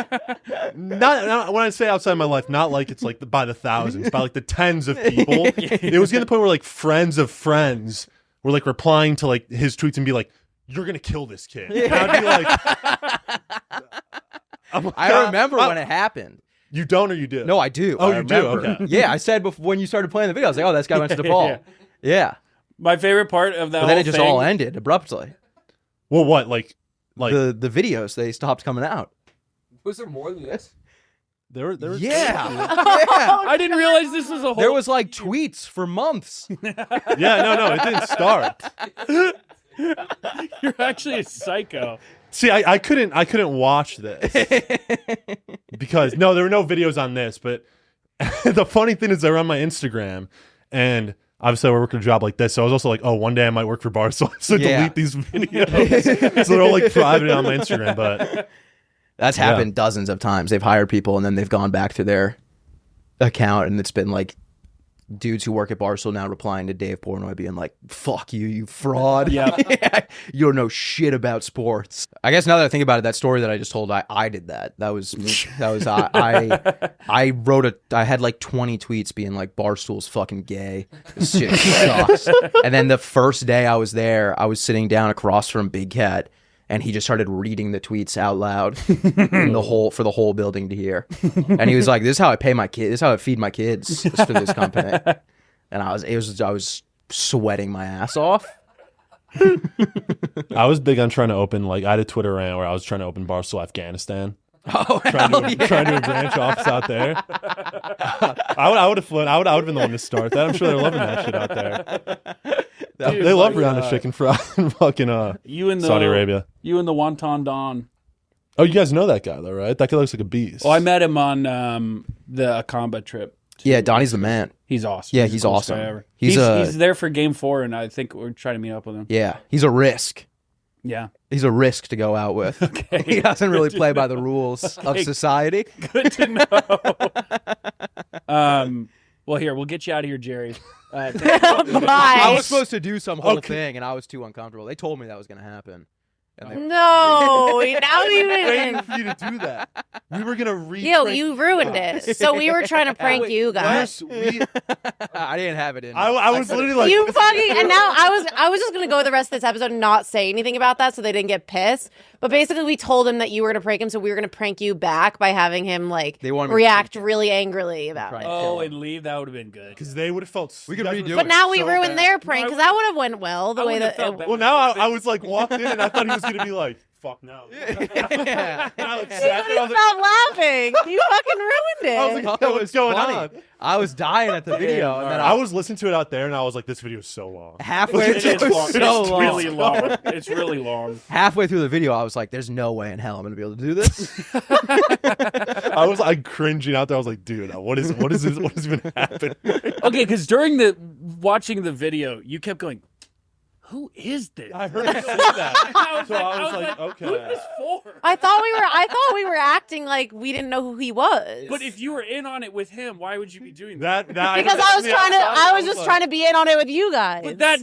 not when I say outside of my life, not like it's like by the thousands, by like the tens of people. It was getting to the point where like friends of friends were like replying to like his tweets and be like, "You're gonna kill this kid." And I'd be like, I'm like, I remember when it happened. You don't or you do? No, I do. Oh, I you do? remember. Okay. Yeah, I said before when you started playing the video, I was like, "Oh, this guy went to DePaul." Yeah. My favorite part of that But then whole it just thing, all ended abruptly. Well, what like The videos, they stopped coming out. Was there more than this? there was Yeah. Yeah. I didn't realize this was a whole. There was like tweets for months. Yeah, no, it didn't start. You're actually a psycho. See, I couldn't watch this because there were no videos on this. But the funny thing is, they're on my Instagram, and obviously I work a job like this, so I was also like, oh, one day I might work for Bar, so delete these videos. So they're all like private on my Instagram. But That's happened dozens of times. They've hired people and then they've gone back to their account, and it's been like dudes who work at Barstool now replying to Dave Portnoy being like, "Fuck you, you fraud. Yeah. You don't know shit about sports." I guess now that I think about it, that story that I just told, I did that. That was me. That was I wrote I had like 20 tweets being like, "Barstool's fucking gay. This shit sucks." And then the first day I was there, I was sitting down across from Big Cat, and he just started reading the tweets out loud for the whole building to hear. And he was like, "This is how I pay my kids. This is how I feed my kids for this company." And I was sweating my ass off. I was big on trying to open I had a Twitter rant where I was trying to open Barstool Afghanistan. Oh, trying to branch office out there. I would have flown. I would have been the one to start that. I'm sure they're loving that shit out there. Dude, they love Rihanna's chicken fry in fucking You and the Saudi Arabia. You and the Wonton Don. Oh, you guys know that guy though, right? That guy looks like a beast. Oh, I met him on the Akamba trip. Yeah, Donnie's the man. He's awesome. Yeah, the he's coolest awesome. guy ever. He's there for Game 4, and I think we're trying to meet up with him. Yeah, he's a risk. Yeah. He's a risk to go out with. Okay. He doesn't really play by the rules of society. Good to know. Well, here, we'll get you out of here, Jerry. I was supposed to do some whole thing, and I was too uncomfortable. They told me that was going to happen. And they, No, now you waiting for you to do that. We were gonna Yo, you ruined it. So we were trying to prank you guys. I didn't have it in. I was literally like, You fucking and now I was just gonna go the rest of this episode and not say anything about that so they didn't get pissed. But basically, we told him that you were gonna prank him, so we were gonna prank you back by having him like react really angrily about it. Oh, and leave that would have been good because they would have felt. We could redo it. But now we so ruined bad. their prank because that would have went well the way that. Well, now I was like walked in and I thought he was gonna be like, "Fuck no." Yeah. Stop laughing! You fucking ruined it. I was like, "Oh, what's going on?" I was dying at the video, and then I was listening to it out there, and I was like, "This video is so long." Halfway through, It's really long. It's really long. Halfway through the video, I was like, "There's no way in hell I'm gonna be able to do this." I was like cringing out there. I was like, "Dude, what is this? What is even happening?" Okay, because during the watching the video, you kept going, "Who is this?" I heard you say that, so I was like, "Who's "Okay." this for?" I thought we were acting like we didn't know who he was. But if you were in on it with him, why would you be doing that? Because I was just trying to be in on it with you guys. But that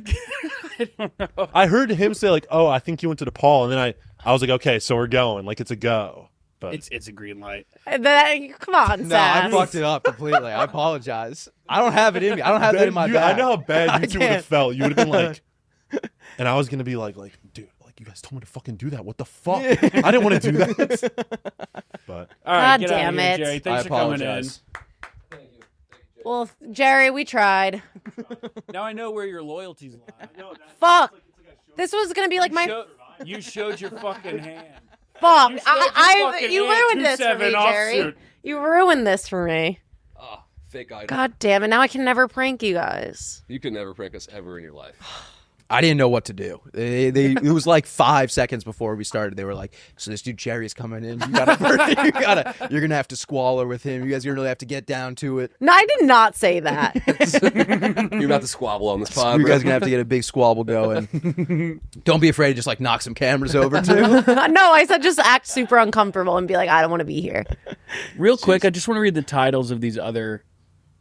I don't know. I heard him say like, "Oh, I think you went to the Paul," and then I was like, "Okay, so we're going. Like, it's a go." But It's a green light. Come on, No, Sas. I fucked it up completely. I apologize. I don't have it in me. I don't have that in my I bag. know how bad I you two would have can't. felt. You would have been like, and I was gonna be like, dude, like you guys told me to fucking do that. What the fuck? I didn't want to do that. But All right, God get out of damn here, it. Jerry. Thanks I for coming in. apologize. Well, Jerry, we tried. Now I know where your loyalties lie. Fuck. This was gonna be like my You showed your fucking hand. fuck. You showed your fucking You hand, ruined this for me, 2-7 Jerry. offsuit. You ruined this for me. Oh, fake idol. God damn it! Now I can never prank you guys. You could never prank us ever in your life. I didn't know what to do. It was like 5 seconds before we started. They were like, "So this dude Jerry's coming in. You're gonna have to squalor with him. You guys are gonna really have to get down to it. No, I did not say that. You're about to squabble on this pod. You bro. guys are gonna have to get a big squabble going. Don't be afraid to just like knock some cameras over too." No, I said just act super uncomfortable and be like, I don't want to be here. Real quick, I just want to read the titles of these other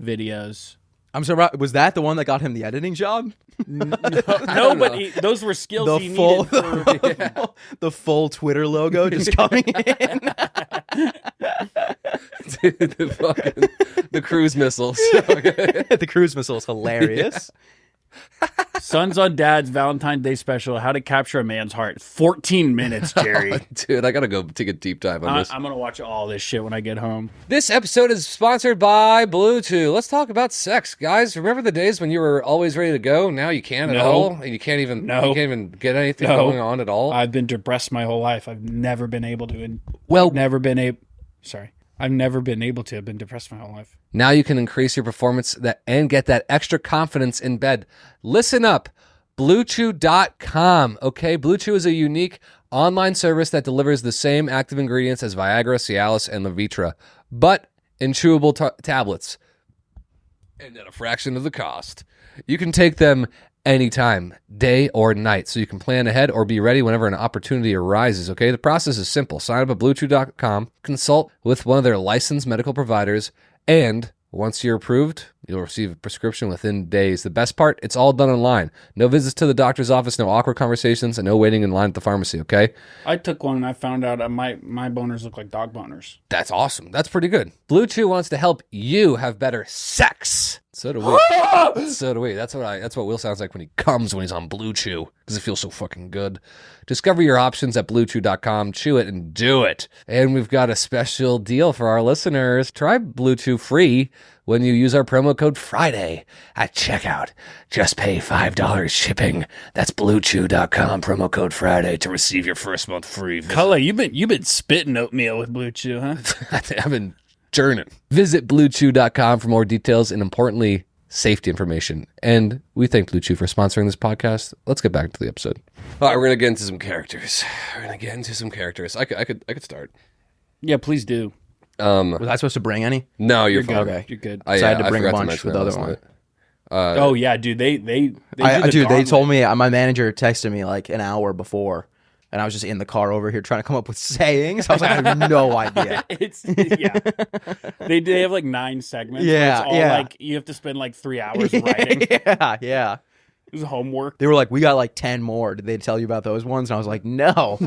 videos. I'm sorry. Was that the one that got him the editing job? No, but those were skills The he full, needed. For, the full Twitter logo just coming in. Dude, the cruise missiles. The cruise missile is hilarious. Sons on Dad's Valentine's Day special, How to Capture a Man's Heart. 14 minutes, Jerry. Dude, I gotta go take a deep dive on this. I'm going to watch all this shit when I get home. This episode is sponsored by Bluetooth. Let's talk about sex, guys. Remember the days when you were always ready to go? Now you can't at all, and you can't even get anything going on at all. I've been depressed my whole life. I've never been able to. I've never been able to. I've been depressed my whole life. Now you can increase your performance and get that extra confidence in bed. Listen up, BlueChew.com. Okay, BlueChew is a unique online service that delivers the same active ingredients as Viagra, Cialis, and Levitra, but in chewable tablets, and at a fraction of the cost. You can take them anytime, day or night, so you can plan ahead or be ready whenever an opportunity arises, okay? The process is simple. Sign up at BlueChew.com, consult with one of their licensed medical providers, and once you're approved, you'll receive a prescription within days. The best part, it's all done online. No visits to the doctor's office, no awkward conversations, and no waiting in line at the pharmacy, okay? I took one and I found out my boners look like dog boners. That's awesome. That's pretty good. Blue Chew wants to help you have better sex. So do we. So do we. That's what Will sounds like when he comes when he's on Blue Chew, because it feels so fucking good. Discover your options at BlueChew.com. Chew it and do it. And we've got a special deal for our listeners. Try Blue Chew free when you use our promo code Friday at checkout. Just pay $5 shipping. That's BlueChew.com, promo code Friday to receive your first month free. Cullen, you've been spitting oatmeal with Blue Chew, huh? I've been churning. Visit BlueChew.com for more details and, importantly, safety information. And we thank Blue Chew for sponsoring this podcast. Let's get back to the episode. All right, we're gonna get into some characters. I could start. Yeah, please do. Was I supposed to bring any? No, you're good. fine. Okay. You're good. So I had to I bring a forgot to bunch mention with the that other last one. night. Oh yeah, dude. They They gauntlet. told me, my manager texted me like an hour before, and I was just in the car over here trying to come up with sayings. I was like, I have no idea. They have like 9 segments. Yeah, where it's all yeah. like you have to spend like 3 hours writing. Yeah. was homework. They were like, we got like 10 more. Did they tell you about those ones? And I was like, no.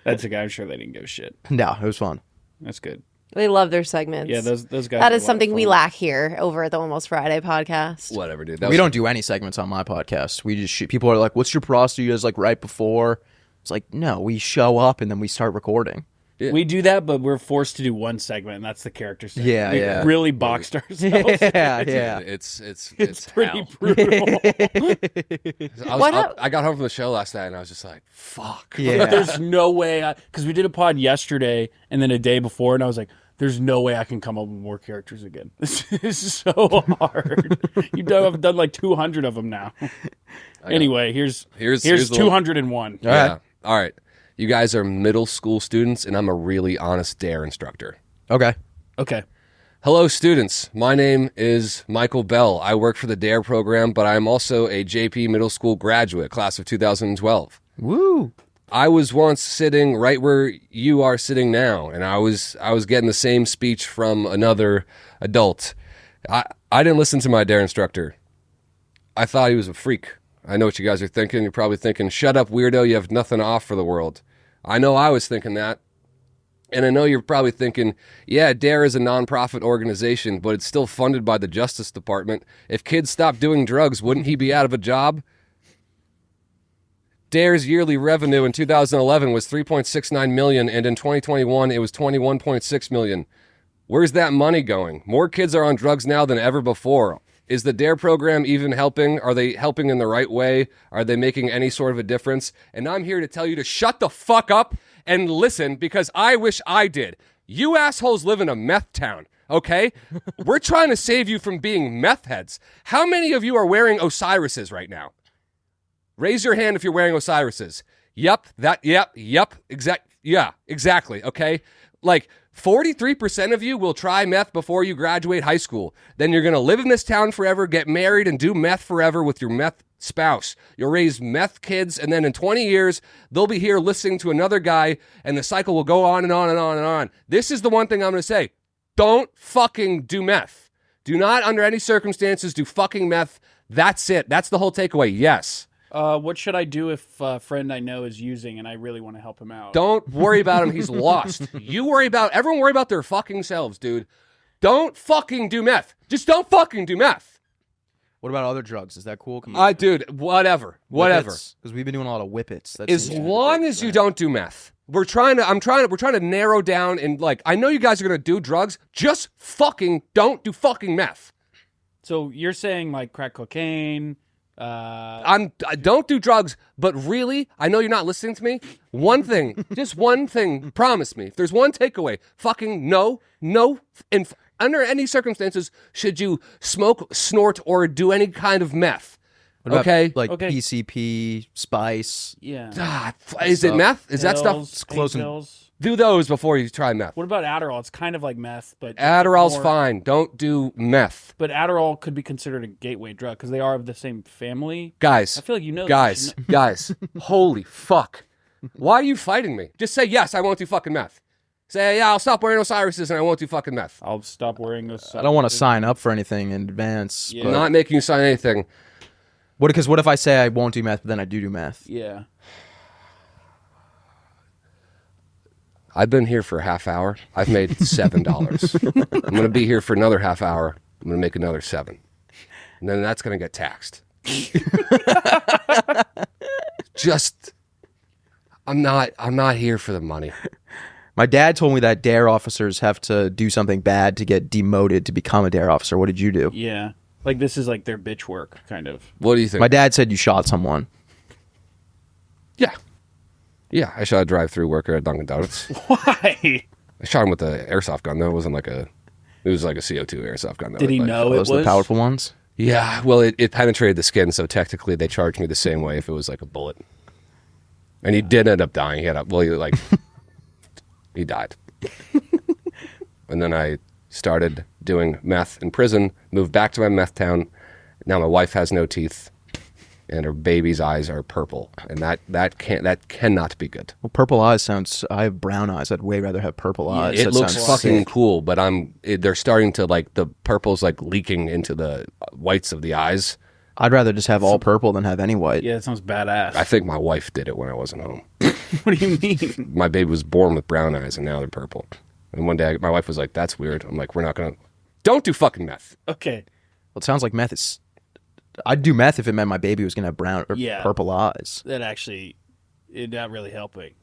That's a guy. I'm sure they didn't give a shit. No, it was fun. That's good. They love their segments. Yeah, those guys. That is something we lack here over at the Almost Friday podcast. Whatever, dude. We don't do any segments on my podcast. We just shoot. People are like, what's your procedures like right before? It's like, no, we show up and then we start recording. Yeah. We do that, but we're forced to do one segment, and that's the character segment. Yeah, we yeah. really boxed ourselves. Yeah. It's pretty hell. brutal. I got home from the show last night and I was just like, fuck. Yeah. There's no way, because we did a pod yesterday and then a day before, and I was like, there's no way I can come up with more characters again. This is so hard. I've done like 200 of them now. Anyway, here's 201. Yeah. All right. You guys are middle school students, and I'm a really honest DARE instructor. Okay. Hello, students. My name is Michael Bell. I work for the DARE program, but I'm also a JP middle school graduate, class of 2012. Woo. I was once sitting right where you are sitting now, and I was getting the same speech from another adult. I didn't listen to my DARE instructor. I thought he was a freak. I know what you guys are thinking. You're probably thinking, shut up, weirdo, you have nothing to offer the world. I know I was thinking that. And I know you're probably thinking, yeah, DARE is a nonprofit organization, but it's still funded by the Justice Department. If kids stopped doing drugs, wouldn't he be out of a job? DARE's yearly revenue in 2011 was $3.69 million, and in 2021 it was $21.6 million. Where's that money going? More kids are on drugs now than ever before. Is the DARE program even helping? Are they helping in the right way? Are they making any sort of a difference? And I'm here to tell you to shut the fuck up and listen, because I wish I did. You assholes live in a meth town, okay? We're trying to save you from being meth heads. How many of you are wearing Osiris's right now? Raise your hand if you're wearing Osiris's. Exactly, okay? Like, 43% of you will try meth before you graduate high school. Then you're going to live in this town forever, get married, and do meth forever with your meth spouse. You'll raise meth kids, and then in 20 years, they'll be here listening to another guy, and the cycle will go on and on and on and on. This is the one thing I'm going to say. Don't fucking do meth. Do not, under any circumstances, do fucking meth. That's it. That's the whole takeaway. Yes. What should I do if a friend I know is using and I really want to help him out? Don't worry about him. He's lost. Everyone worry about their fucking selves, dude. Don't fucking do meth. Just don't fucking do meth. What about other drugs? Is that cool? Dude, whatever. Because we've been doing a lot of whippets. As long as you don't do meth. We're trying to narrow down, and like, I know you guys are going to do drugs. Just fucking don't do fucking meth. So you're saying like crack cocaine, don't do drugs, but really, I know you're not listening to me. One thing, just one thing, promise me. If there's one takeaway, fucking no, and under any circumstances should you smoke, snort, or do any kind of meth. What about, okay? Like PCP, spice. Yeah. Is it meth? Is that stuff? It's close. Do those before you try meth. What about Adderall? It's kind of like meth, but Adderall's fine. Don't do meth. But Adderall could be considered a gateway drug because they are of the same family. Guys, I feel like you know. Guys, holy fuck! Why are you fighting me? Just say yes. I won't do fucking meth. Say yeah. I'll stop wearing Osiris's and I won't do fucking meth. I'll stop wearing those. I don't want to sign up for anything in advance. Yeah. Not making you sign anything. Because what if I say I won't do meth, but then I do meth? Yeah. I've been here for a half hour. I've made $7. I'm going to be here for another half hour. I'm going to make another $7. And then that's going to get taxed. I'm not here for the money. My dad told me that DARE officers have to do something bad to get demoted to become a DARE officer. What did you do? Yeah. Like this is like their bitch work, kind of. What do you think? My dad said you shot someone. Yeah. Yeah, I shot a drive-through worker at Dunkin' Donuts. Why? I shot him with an airsoft gun, though. It was like a CO2 airsoft gun. Did he know it was? The powerful ones? Yeah, well, it penetrated the skin, so technically they charged me the same way if it was like a bullet. And he did end up dying. He died. And then I started doing meth in prison, moved back to my meth town. Now my wife has no teeth. And her baby's eyes are purple, and that cannot be good. Well, purple eyes sounds. I have brown eyes. I'd way rather have purple eyes. It looks fucking cool, but they're starting to like the purple's like leaking into the whites of the eyes, I'd rather just have all purple than have any white. Yeah, that sounds badass. I think my wife did it when I wasn't home. What do you mean? My baby was born with brown eyes, and now they're purple. And one day, my wife was like, "That's weird." I'm like, "We're not gonna. Don't do fucking meth." Okay. Well, it sounds like meth is. I'd do meth if it meant my baby was gonna have brown or purple eyes. That actually, not really helping.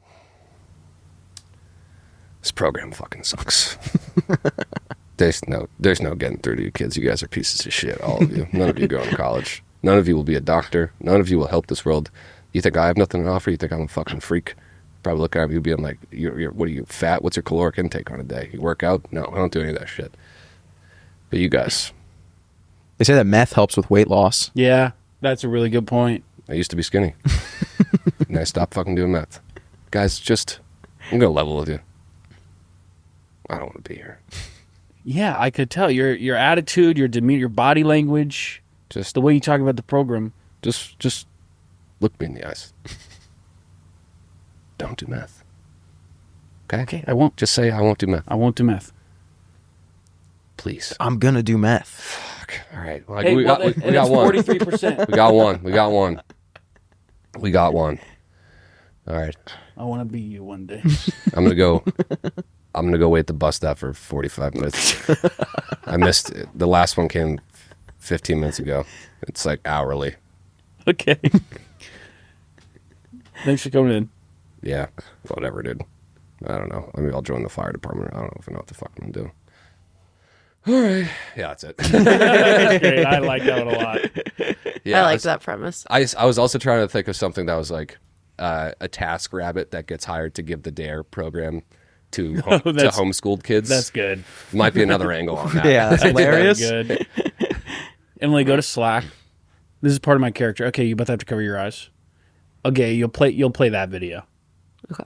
This program fucking sucks. There's no getting through to you kids. You guys are pieces of shit, all of you. None of you go to college. None of you will be a doctor. None of you will help this world. You think I have nothing to offer? You think I'm a fucking freak? Probably looking at me being like, what are you, fat? What's your caloric intake on a day? You work out? No, I don't do any of that shit. But you guys. They say that meth helps with weight loss. Yeah, that's a really good point. I used to be skinny. And I stopped fucking doing meth. Guys, I'm going to level with you. I don't want to be here. Yeah, I could tell your attitude, your demeanor, your body language, just the way you talk about the program. Just look me in the eyes. Don't do meth. Okay, I won't. Just say I won't do meth. I won't do meth. Please. I'm gonna do meth. Fuck. All right. Well, Hey, we got one. 43%. We got one. All right. I want to be you one day. I'm gonna go wait at the bus stop for 45 minutes. I missed it. The last one came 15 minutes ago. It's like hourly. Okay. Thanks for coming in. Yeah. Whatever, dude. I don't know. I mean, I'll join the fire department. I don't know if I know what the fuck I'm gonna do. All right. Yeah, that's it. That's great. I like that one a lot. Yeah, I liked that premise. I was also trying to think of something that was like a task rabbit that gets hired to give the DARE program to homeschooled kids. That's good. Might be another angle on that. Yeah, that's hilarious. Good. Emily, go to Slack. This is part of my character. Okay, you both have to cover your eyes. Okay, you'll play that video. Okay.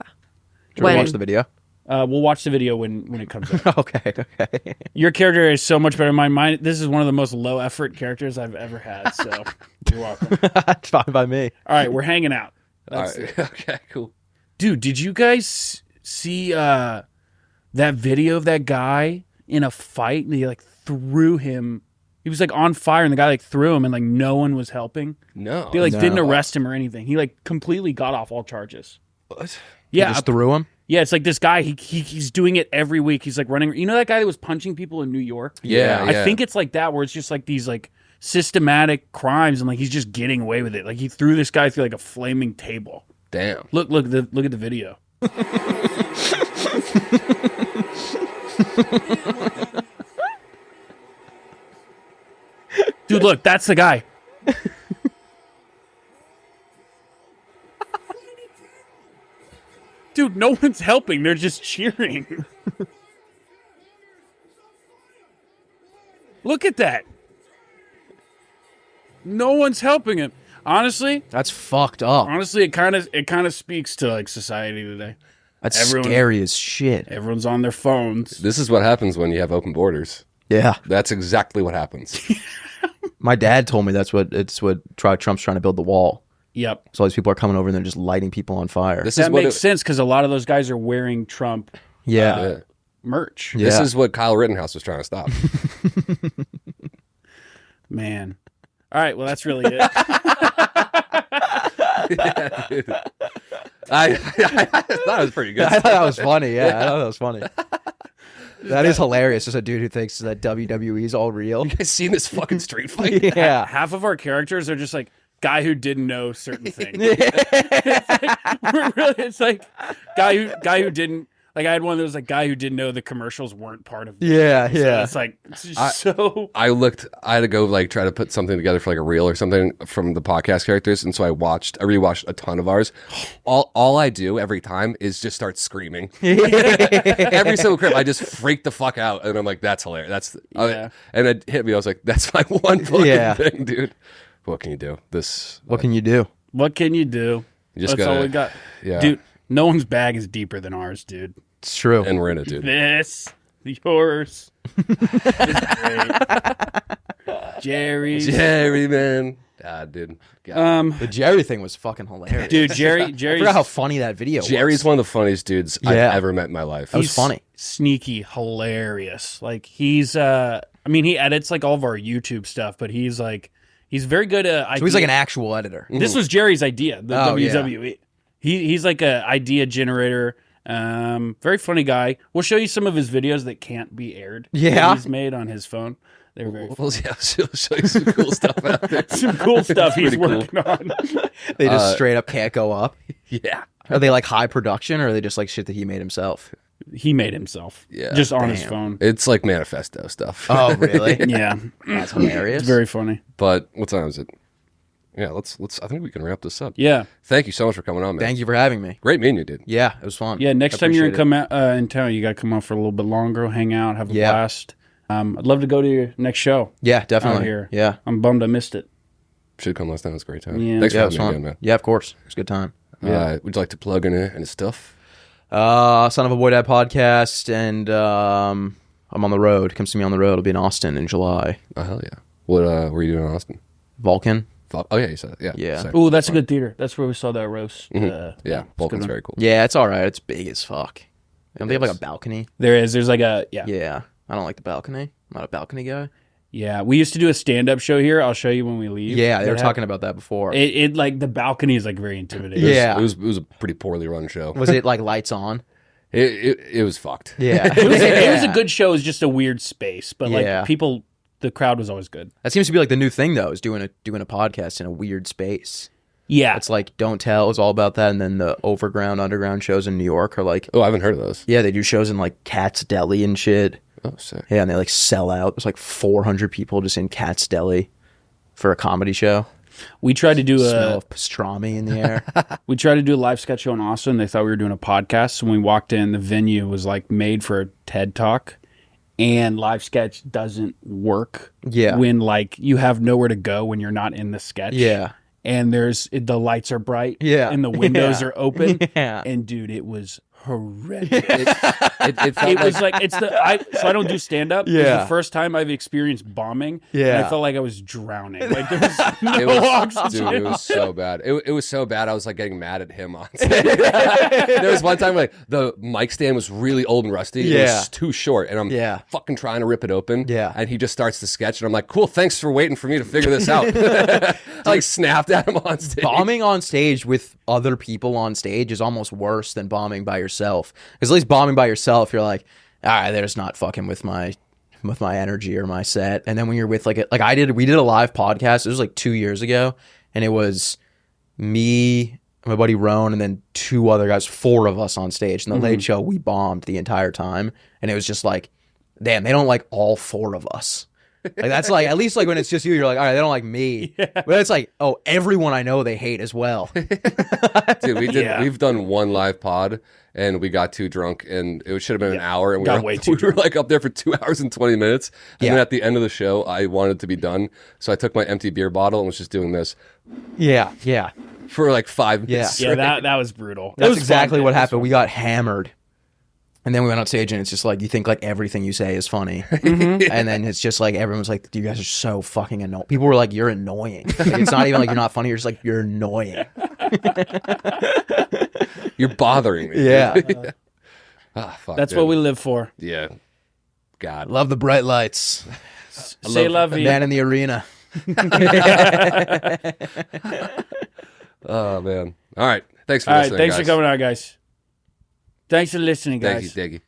Should we watch the video? We'll watch the video when it comes out. Okay. Your character is so much better than mine. This is one of the most low effort characters I've ever had. So you're welcome. It's fine by me. All right, we're hanging out. All right. Okay, cool. Dude, did you guys see that video of that guy in a fight? And they like threw him. He was like on fire, and the guy like threw him, and like no one was helping. No, they like didn't arrest him or anything. He like completely got off all charges. What? Yeah, You just threw him. Yeah, it's like this guy. He's doing it every week. He's like running. You know that guy that was punching people in New York? Yeah. I think it's like that, where it's just like these like systematic crimes, and like he's just getting away with it. Like he threw this guy through like a flaming table. Damn. Look at the video. Dude, look, that's the guy. Dude, no one's helping. They're just cheering. Look at that. No one's helping him. Honestly, That's fucked up. honestly, it kind of speaks to like society today. That's everyone- scary as shit. Everyone's on their phones. This is what happens when you have open borders. Yeah. That's exactly what happens. My dad told me that's what Trump's trying to build the wall. Yep. So all these people are coming over and they're just lighting people on fire. That makes sense because a lot of those guys are wearing Trump Yeah. merch. Yeah. This is what Kyle Rittenhouse was trying to stop. Man. All right. Well, that's really it. Yeah, dude. I thought it was pretty good. I thought that was funny. Yeah, I thought that was funny. That is hilarious. Just a dude who thinks that WWE is all real. You guys seen this fucking street fight? Yeah. Half of our characters are just like guy who didn't know certain things. It's like guy who didn't. Like I had one that was like guy who didn't know the commercials weren't part of. Yeah, So yeah. it's like it's just so. I had to go like try to put something together for like a reel or something from the podcast characters, and so I rewatched a ton of ours. All I do every time is just start screaming. Every single clip, I just freak the fuck out, and I'm like, "That's hilarious." And it hit me. I was like, "That's my one fucking thing, dude." What can you do? What can you do? What can you do? You just That's all we got. Yeah. Dude, no one's bag is deeper than ours, dude. It's true. And we're in it, dude. This, yours, Jerry's. Jerry, man. Dude. God. The Jerry thing was fucking hilarious. Dude, I Jerry's forgot how funny that video was. Jerry's one of the funniest dudes I've ever met in my life. That was funny. Sneaky, hilarious. Like he's he edits like all of our YouTube stuff, but he's He's very good at. So he's like an actual editor. This was Jerry's idea. The WWE. Yeah. He's like a idea generator. Very funny guy. We'll show you some of his videos that can't be aired. Yeah, that he's made on his phone. They're very. We'll show you some cool stuff out there. Some cool stuff he's working on. They just straight up can't go up. Yeah. Are they like high production, or are they just like shit that he made himself? He made himself. Yeah. Just on his phone. It's like manifesto stuff. Oh, really? Yeah. That's hilarious. It's very funny. But what time is it? Yeah, let's. I think we can wrap this up. Yeah. Thank you so much for coming on, man. Thank you for having me. Great meeting you, dude. Yeah, it was fun. Yeah, next time you're in town, you got to come out for a little bit longer, hang out, have a blast. I'd love to go to your next show. Yeah, definitely. Out here. Yeah. I'm bummed I missed it. Should come last time. It was a great time. Yeah. Thanks for it was having me fun. again, man. Yeah, of course. It was a good time. Would you like to plug any stuff? Son of a Boy Dad podcast, and I'm on the road. Come see me on the road. I'll be in Austin in July. Oh, hell yeah. What were you doing in Austin? Vulcan. Oh, yeah, you said that. Yeah. Yeah. Oh, that's a good theater. That's where we saw that roast. Yeah, Vulcan's very cool. Yeah, it's all right. It's big as fuck. Don't they have like a balcony? There is. There's like a, Yeah. I don't like the balcony. I'm not a balcony guy. Yeah, we used to do a stand-up show here. I'll show you when we leave. Yeah, they were talking about that before. It like the balcony is like very intimidating. Yeah. It was a pretty poorly run show. Was it like lights on? It was fucked. Yeah. It was a good show. It was just a weird space, but like Yeah. the crowd was always good. That seems to be like the new thing though, is doing a podcast in a weird space. Yeah, It's like Don't Tell is all about that, and then the underground shows in New York are like, Oh, I haven't heard of those. yeah, they do shows in like Cat's Deli and shit. Oh, sick. Yeah, and they like sell out. There's like 400 people just in Cat's Deli for a comedy show. we tried to do Smell of pastrami in the air. we tried to do a live sketch show in Austin. They thought we were doing a podcast. So when we walked in, the venue was like made for a TED Talk, and live sketch doesn't work. Yeah. when like you have nowhere to go when you're not in the sketch. Yeah. and the lights are bright. Yeah. and the windows Yeah. are open. Yeah. and dude, it was horrendous. It felt It was like so I don't do stand up. It Yeah. was the first time I've experienced bombing. Yeah. and I felt like I was drowning. Like there was no It was, oxygen. dude, it was so bad. It was so bad. I was like getting mad at him on stage. There was one time like the mic stand was really old and rusty. It Yeah. was too short, and I'm fucking trying to rip it open. Yeah. and he just starts to sketch, and I'm like, "Cool, thanks for waiting for me to figure this out." I like snapped at him on stage. Bombing on stage with other people on stage is almost worse than bombing by yourself. Because at least bombing by yourself, you're like, all right, they're just not fucking with my energy or my set. And then when you're with we did a live podcast. It was like 2 years ago, and it was me, my buddy Roan, and then two other guys, 4 of us on stage. And the Late Show, we bombed the entire time, and it was just like, damn, they don't like all 4 of us. Like that's like, at least like when it's just you, you're like, all right, they don't like me. Yeah. But it's like, oh, everyone I know they hate as well. Dude, we've done one live pod, and we got too drunk, and it should have been an hour, and we were like up there for 2 hours and 20 minutes. And then at the end of the show, I wanted to be done, so I took my empty beer bottle and was just doing this. Yeah. For like 5 minutes. Yeah, that was brutal. That's exactly what happened. We got hammered. And then we went on stage, and it's just like, you think like everything you say is funny. And then it's just like, everyone's like, you guys are so fucking annoying. People were like, you're annoying. Like, it's not even like you're not funny. You're just like, you're annoying. You're bothering me. Yeah. Fuck, That's dude. what we live for. Yeah. God. Love the bright lights. Say love you. Man in the arena. Oh, man. All right. Thanks for All right, listening, thanks guys. for coming out, guys. Thanks for listening, guys. Thank you.